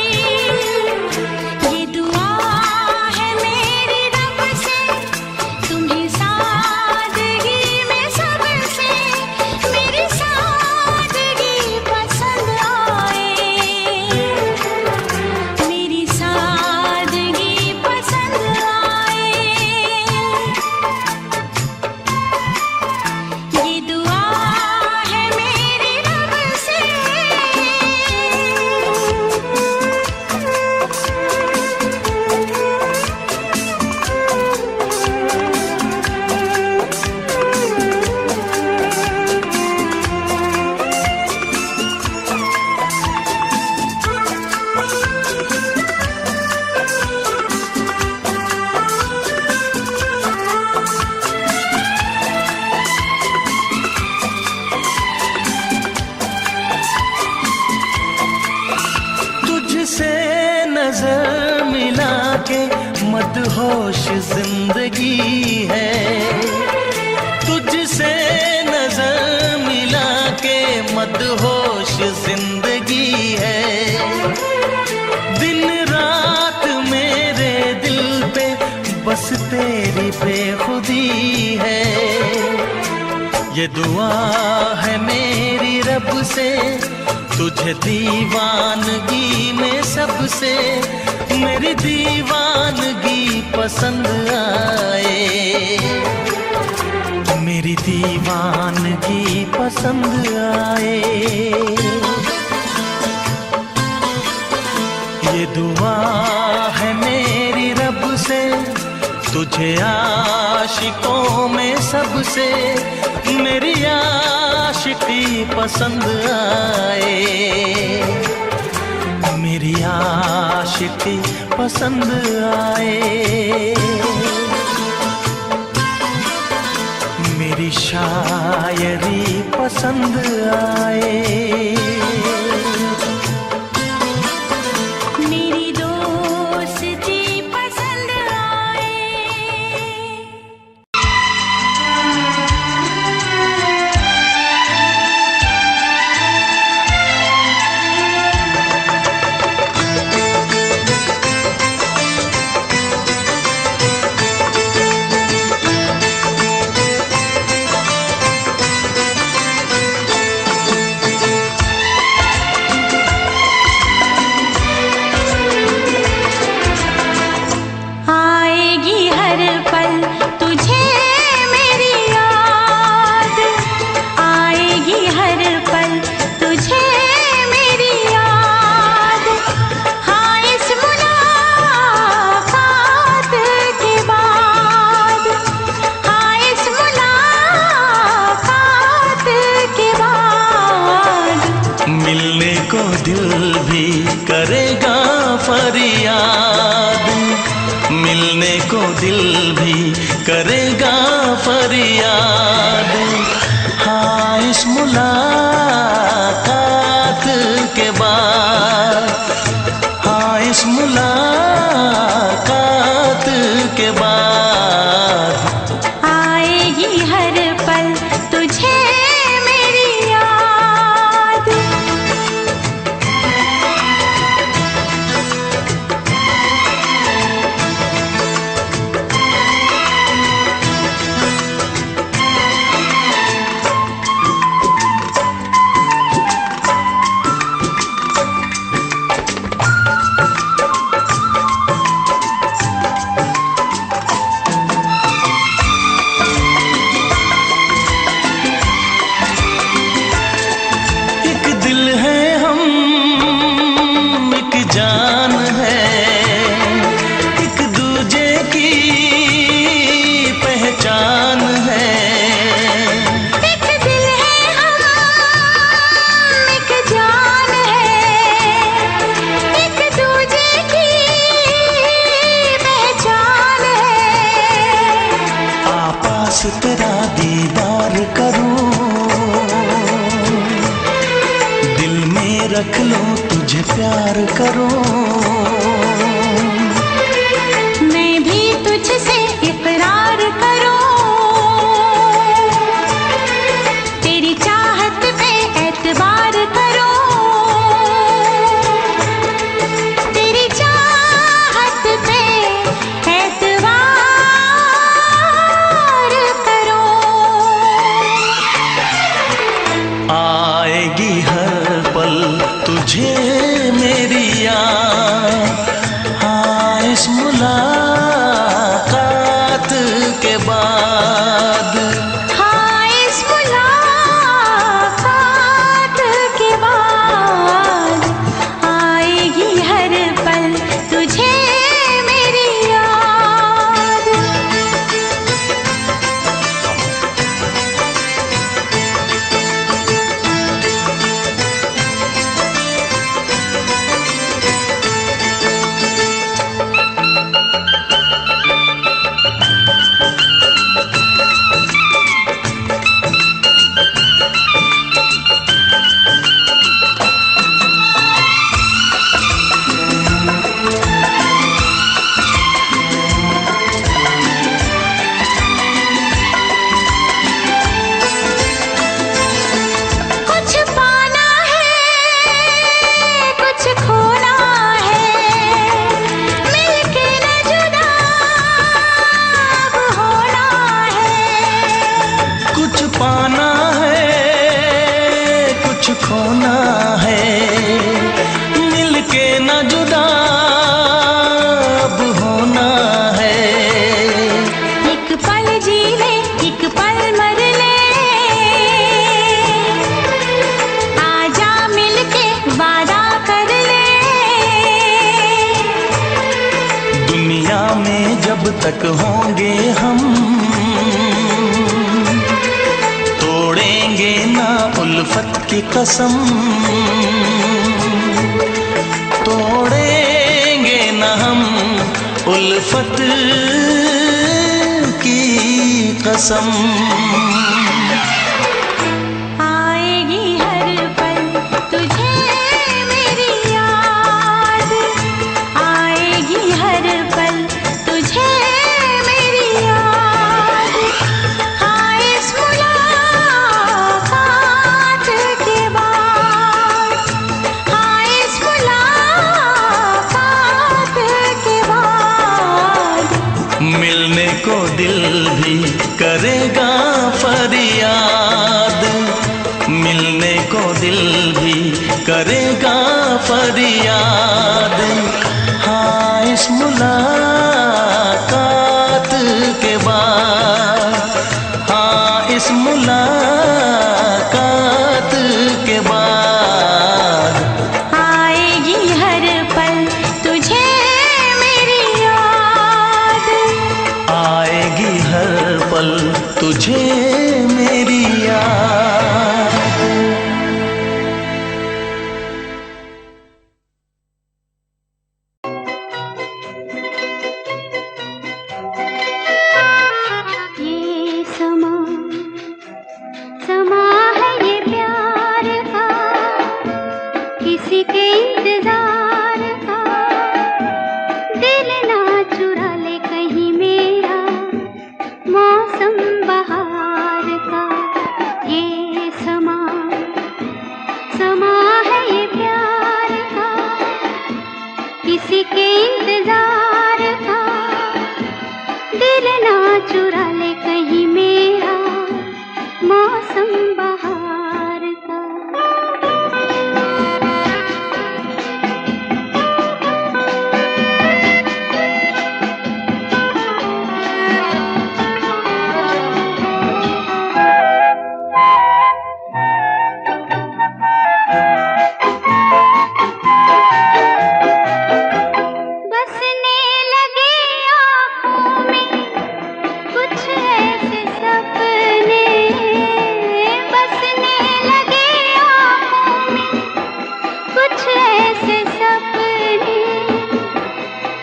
ये दुआ है मेरी रब से, तुम्हें सादगी में सबसे मेरी सादगी पसंद आए। मेरी सादगी पसंद आए। ये दुआ है मेरी रब से। तुझसे नजर मिला के मदहोश जिंदगी है। तुझसे नजर मिला के मदहोश जिंदगी है। दिन रात मेरे दिल पे बस तेरी बेखुदी है। ये दुआ है मेरी रब से, तुझे दीवानगी में सबसे मेरी दीवानगी पसंद आए। मेरी दीवानगी पसंद आए। ये दुआ है मेरी रब से, तुझे आशिकों में सबसे मेरी आशिकी पसंद आए। मेरी आशिकी पसंद आए। मेरी शायरी पसंद आए, मेरी दोस्ती पसंद आए। आएगी हर पल तुझे मेरी याद, आएगी हर पल तुझे मेरी याद। हाँ इस मुलाकात के बाद, हाँ इस मुलाकात के बाद मिलने को दिल भी करेगा फरियाद, मिलने को दिल भी करेगा फरियाद। हाँ इस मुलाकात के बाद, हाँ इस मुलाकात के बाद आएगी हर पल तुझे मेरी याद। एक दिल है हम, एक जान है, एक दूजे की पहचान है। एक दिल है हम, एक जान है, एक दूजे की पहचान है। आपास तेरा दीदार करूं, दिल में रख लूं तुझे प्यार करूं। मैं भी तुझसे इकरार करूं, तेरी चाहत पे एतबार करूं, तेरी चाहत पे एतबार करूं। आएगी हर पल तुझे मेरी याद, हाँ इस मुलाकात के बाद। हाँ इस मुलाकात के बाद आएगी हर पल तुझे मेरी याद। कुछ पाना है, कुछ खोना है, मिलके न जुदा अब होना है। कुछ पाना है, कुछ खोना है, मिलके न जुदा अब होना है। एक पल जी ले, एक पल मर ले, आजा मिलके वादा कर ले। दुनिया में जब तक होंगे हम, तोड़ेंगे ना उल्फत की कसम, तोड़ेंगे ना हम उल्फत की कसम। आएगी हर पल तुझे मेरी याद, आएगी हर पल तुझे मेरी याद। हाँ इस मुलाकात के बाद, हाँ इस मुलाकात के बाद मिलने को दिल भी करेगा फरियाद, मिलने को दिल भी करेगा फरियाद। हाँ इस मुलाकात के बाद, हाँ इस मुलाकात के बाद आएगी हर पल तुझे मेरी याद, आएगी हर पल तुझे मेरी याद। ये समा समा है ये प्यार का, किसी के इंतजार का। दिल ना चुरा ले कहीं मेरा मौसम बहार का। ये समा समा है ये प्यार का, किसी के इंतजार का। दिल ना चुरा ले कहीं मेरा मौसम बहार का। बसने लगे आँखों में कुछ ऐसे सपने, बसने लगे आँखों में कुछ ऐसे सपने।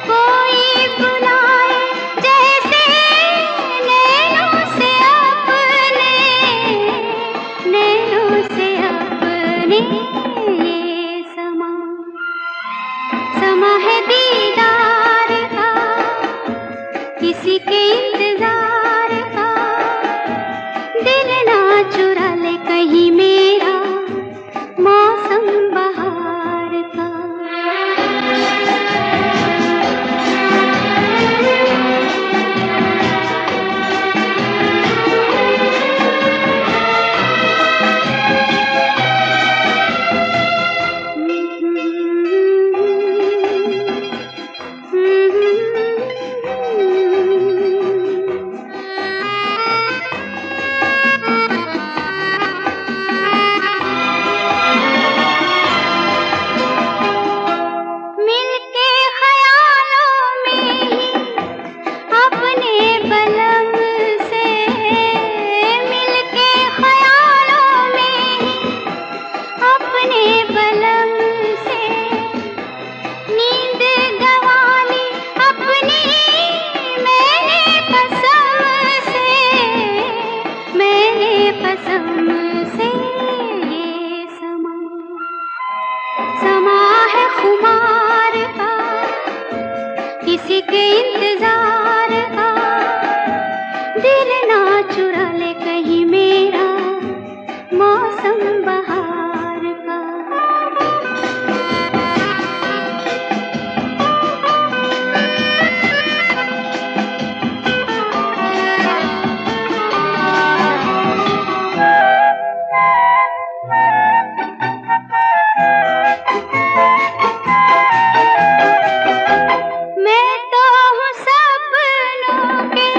कोई बुलाए जैसे नैनों से अपने, नैनों से अपने। ये समा समा है दीदार का, किसी के इंतजार का। दिल ना चुरा ले कहीं मेरा मौसम बहार का। मिलके ख्यालों में ही अपने बलम से, मिलके ख्यालों में ही अपने बलम से। नींद गंवाली अपनी मैंने कसम से, मैंने कसम से। ये समा समा है खुमार का, किसी के इंतजार का। दिल ना चुरा ले कहीं मेरा मौसम बहार का। मैं तो हूँ सपनों के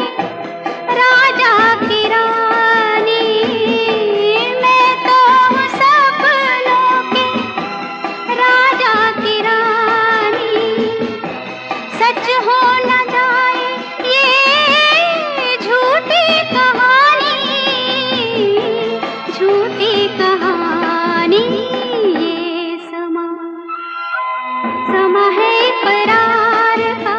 राजा की रानी, मैं तो हूँ सपनों के राजा की रानी। सच हो न जाए ये झूठी कहानी, झूठी कहानी। ये समा समा है इकरार का,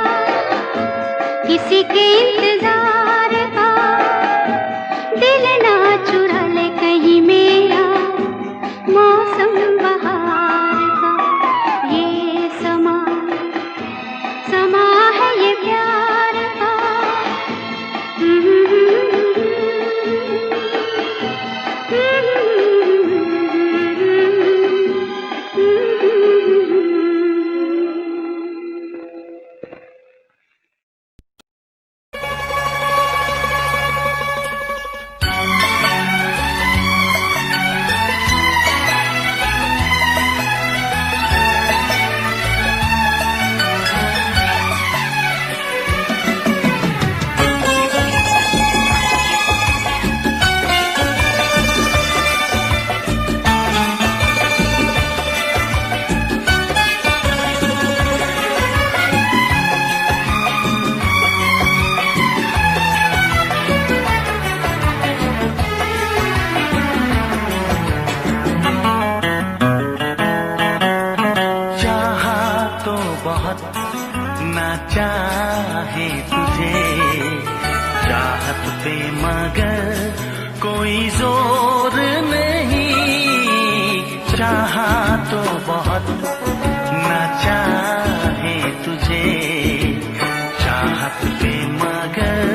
किसी के इंतजार का। ना चाहे तुझे चाहत पे मगर कोई जोर नहीं, चाहा तो बहुत ना चाहे तुझे चाहत पे मगर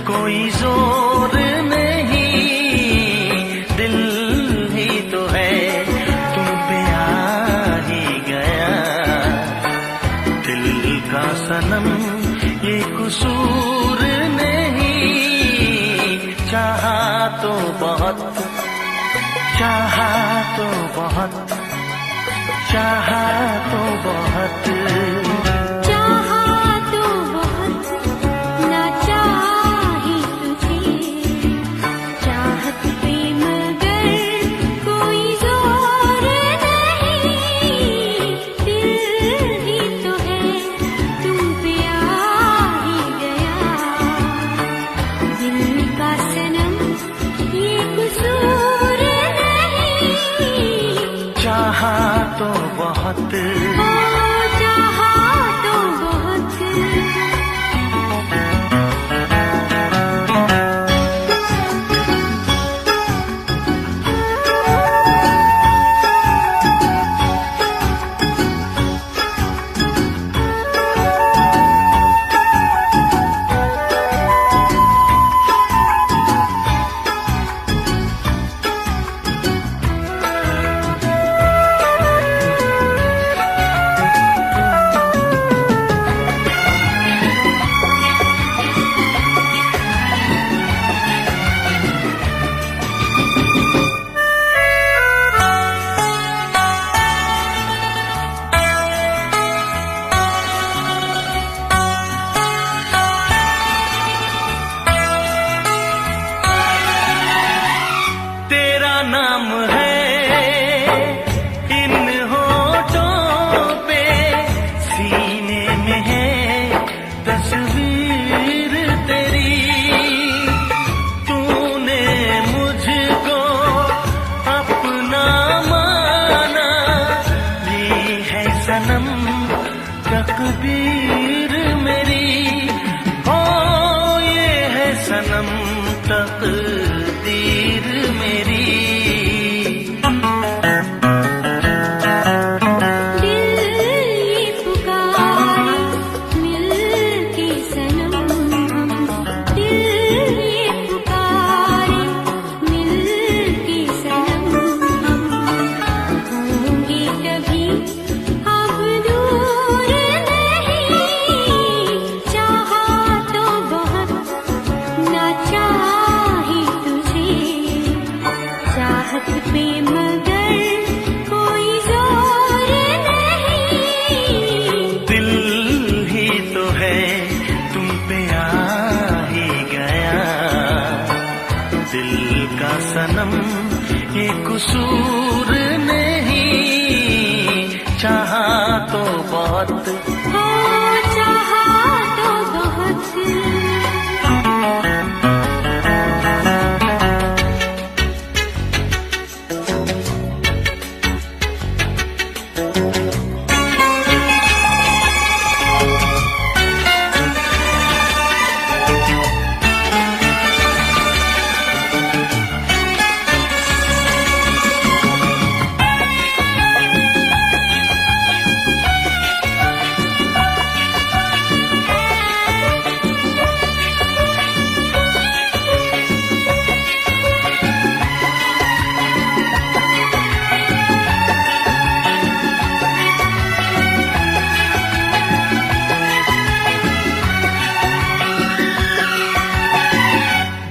कोई जोर नहीं, दिल ही तो है तुम पे आ ही गया, दिल का सनम ये कसूर नहीं, चाहा तो बहुत, चाहा तो बहुत, चाहा तो बहुत, चाहा तो बहुत ना चाहे तुझे चाहत पे मगर कोई जोर नहीं, दिल ही तो है तुम पे आ ही गया, दिल का सनम ये कसूर नहीं, चाहा तो बहुत, चाहा तो बहुत। तेरा नाम है इन होठों पे, सीने में है तस्वीर तेरी, तूने मुझको अपना माना, ये है सनम तकदीर मेरी, ओ ये है सनम तकदीर मेरी। दिल ये पुकारे मिल के सनम हम, दिल ये पुकारे मिल के सनम हम, होंगे कभी अब दूर नहीं, चाहा तो बहुत ना चाहे तुझे चाहत पे मगर कोई जोर नहीं, दिल ही तो है तुम पे आ ही गया, दिल का सनम ये कसूर नहीं, चाहा तो बहुत, चाहा तो बहुत।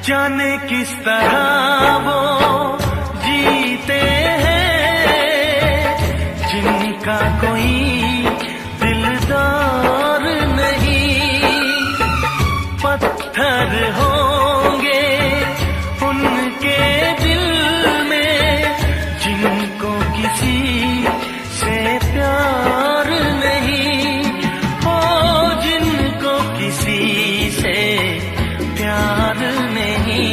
जाने किस तरह वो जीते हैं जिनका कोई दिलदार नहीं, पत्थर होंगे उनके दिल में जिनको किसी से प्यार नहीं, ओ जिनको किसी से प्यार नहीं।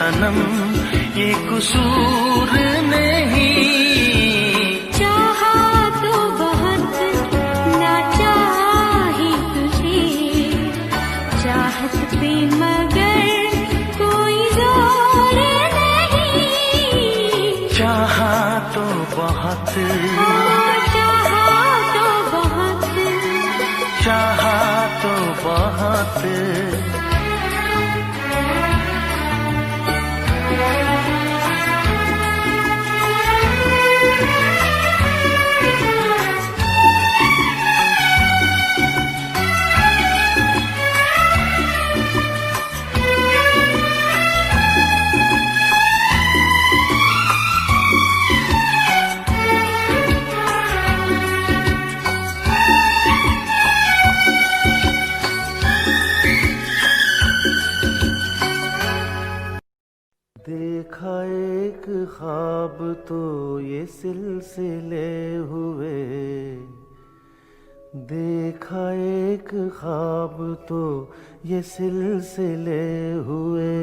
सनम ये कसूर नहीं। चाहा तो बहुत ना चाही तुझे, चाहत पे मगर कोई जोर नहीं। चाहा तो बहुत, चाहा तो बहुत, चाहा तो बहुत। देखा एक ख्वाब तो ये सिलसिले हुए, देखा एक ख्वाब तो ये सिलसिले हुए।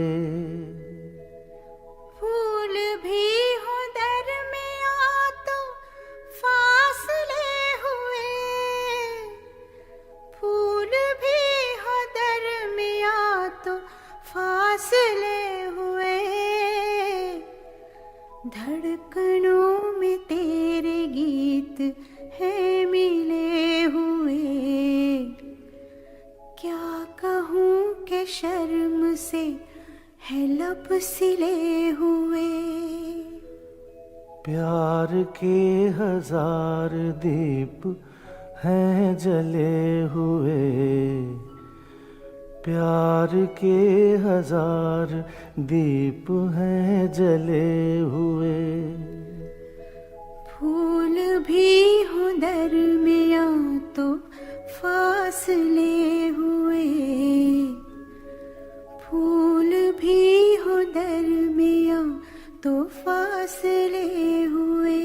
फूल भी हो दरमिया तो फासले हुए, फूल भी हो दरमिया तो फासले हुए। धड़कनों में तेरे गीत है मिले हुए। क्या कहूँ कि शर्म से है लब सिले हुए। प्यार के हजार दीप हैं जले हुए, प्यार के हजार दीप हैं जले हुए। फूल भी हो दरमिया तो फासले हुए, फूल भी हो दरमिया तो फासले हुए।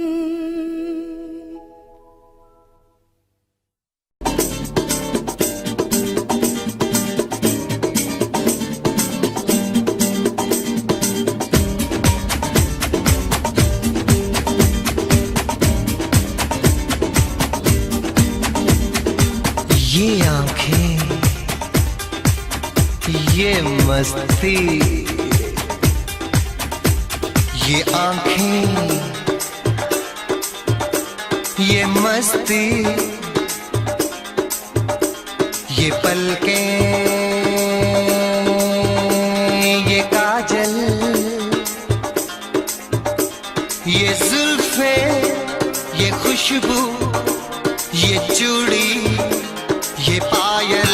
ये आंखें, ये मस्ती, ये आंखें, ये मस्ती, ये पलकें, ये काजल, ये जुल्फे, ये खुशबू, ये चूड़ी, ये पायल।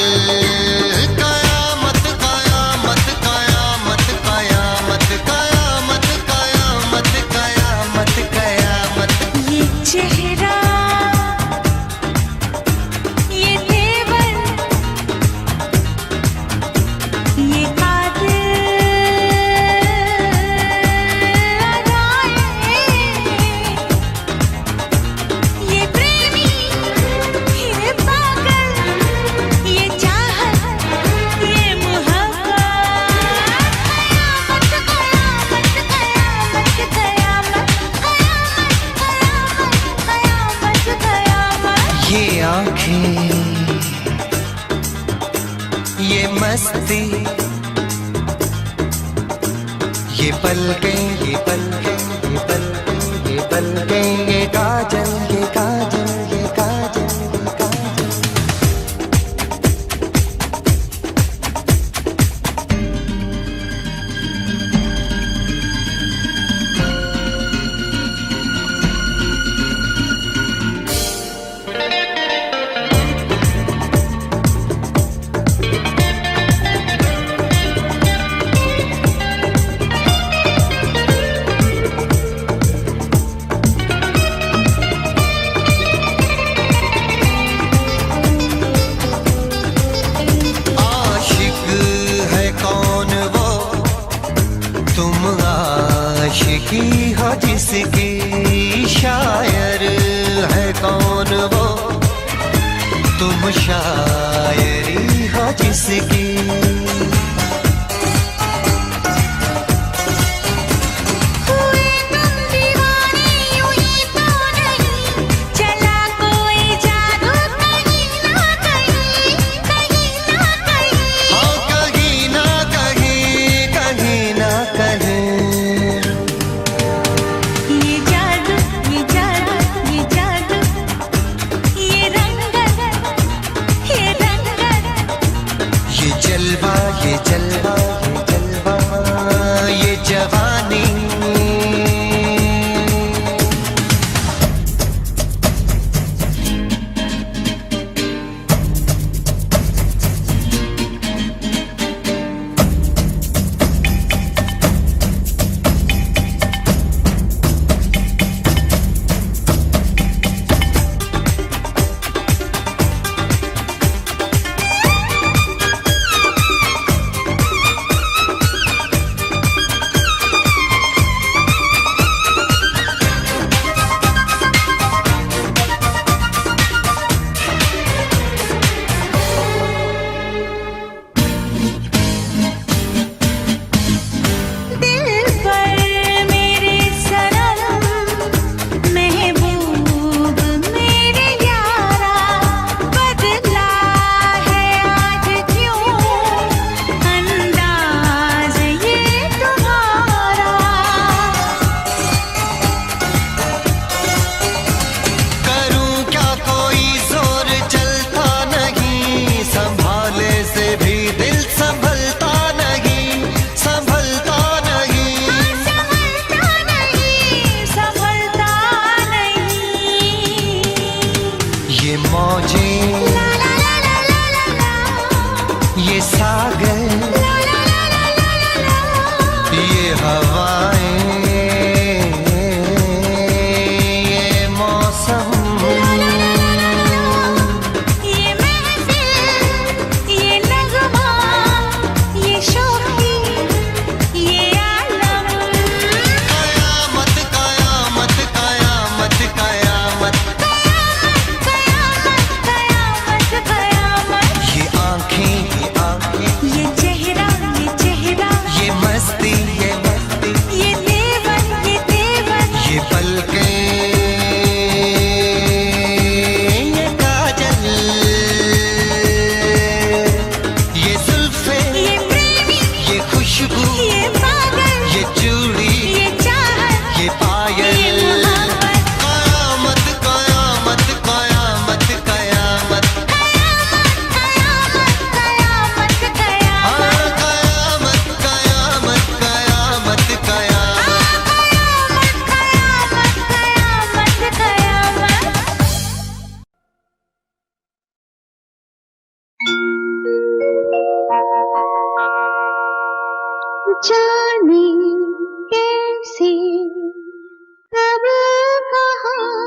कयामत कयामत कयामत कयामत कयामत कयामत कयामत कयामत। ये चेहरा, ये तेवर, ये कातिल अदाएं, ये प्रेमी, ये पागल, ये चाहत, ये मोहब्बत। कयामत कयामत कयामत कयामत कयामत कयामत। ये आंखें, ये मस्ती, ये पलकें, ये पलकें, ये पलकें, ये पलकें, ये काजल, ये काजल, ये काजल, ये काजल। आशिक है कौन वो, तुम आशिकी हो जिसकी, शायर है कौन वो, तुम शायरी हो जिसकी। जलवा ये जलवा ये जलवा ये जवानी ये सागर ये हवाएं ये मौसम ये महफिल ये नगमा ये शोखी ये आलम कयामत कयामत कयामत कयामत कयामत कयामत ये आँखें ये चेहरा ये मस्ती ये देवन ये पलकें ये काजल ये जुल्फे ये प्रेमी ये खुशबू ये पागल ये चूड़ी ये चाहत ये पायल ये मोहब्बत कयामत कयामत कयामत कयामत कयामत कयामत कयामत कयामत कयामत कयामत कयामत कयामत जाने कैसे कब कहाँ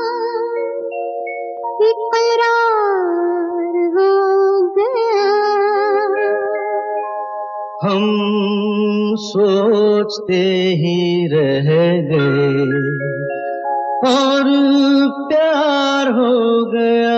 इकरार हो गया हम सोचते ही रह गए और प्यार हो गया।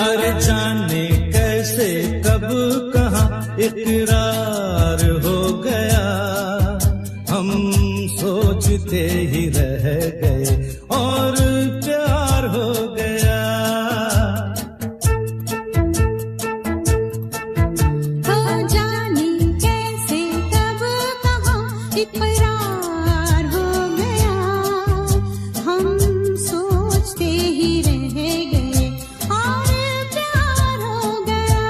अरे जाने कैसे कब कहाँ इकरार हो गया, हम सोचते ही रह गए और प्यार हो गया। हो जाने कैसे कब कहाँ इकरार हो गया, हम सोचते ही रह गए और प्यार हो गया।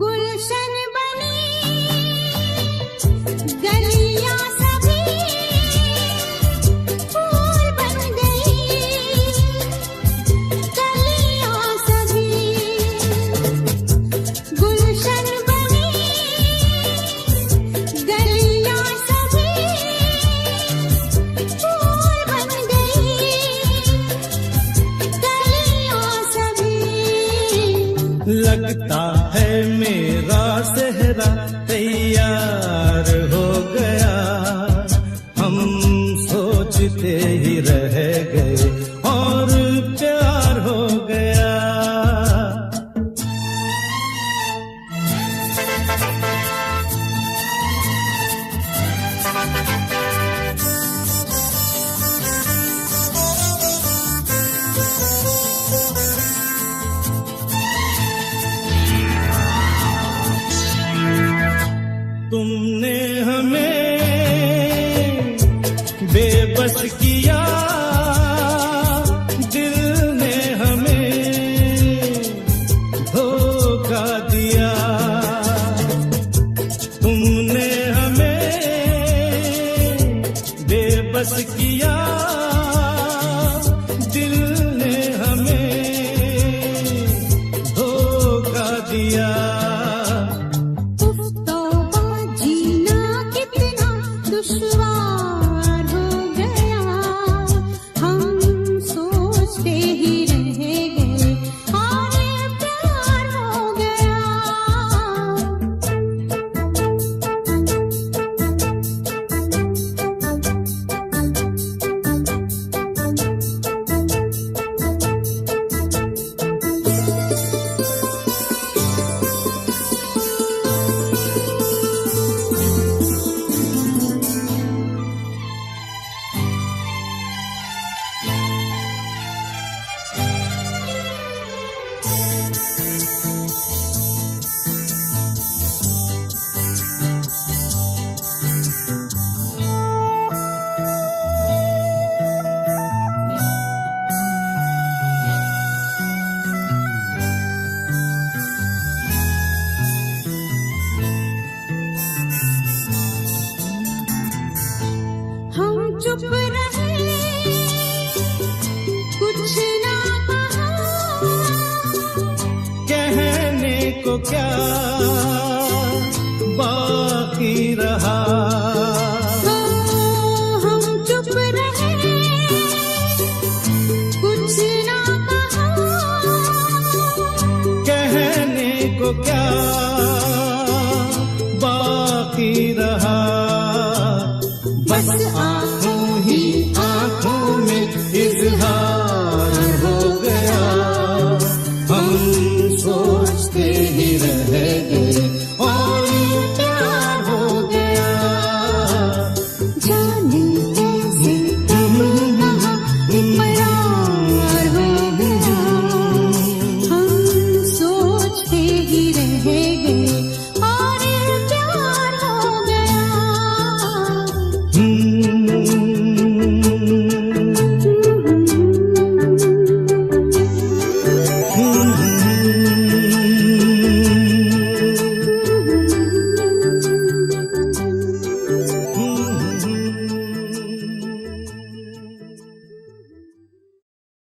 गुलशन बनी गलियां सभी फूल हमें बेबस किया, दिल ने हमें धोखा दिया। तुमने हमें बेबस किया, दिल ने हमें धोखा दिया। दुश्वार हो गया, हम सोचते ही रह गए और प्यार हो गया। हम चुप रहे, कुछ ना कहा, कहने को क्या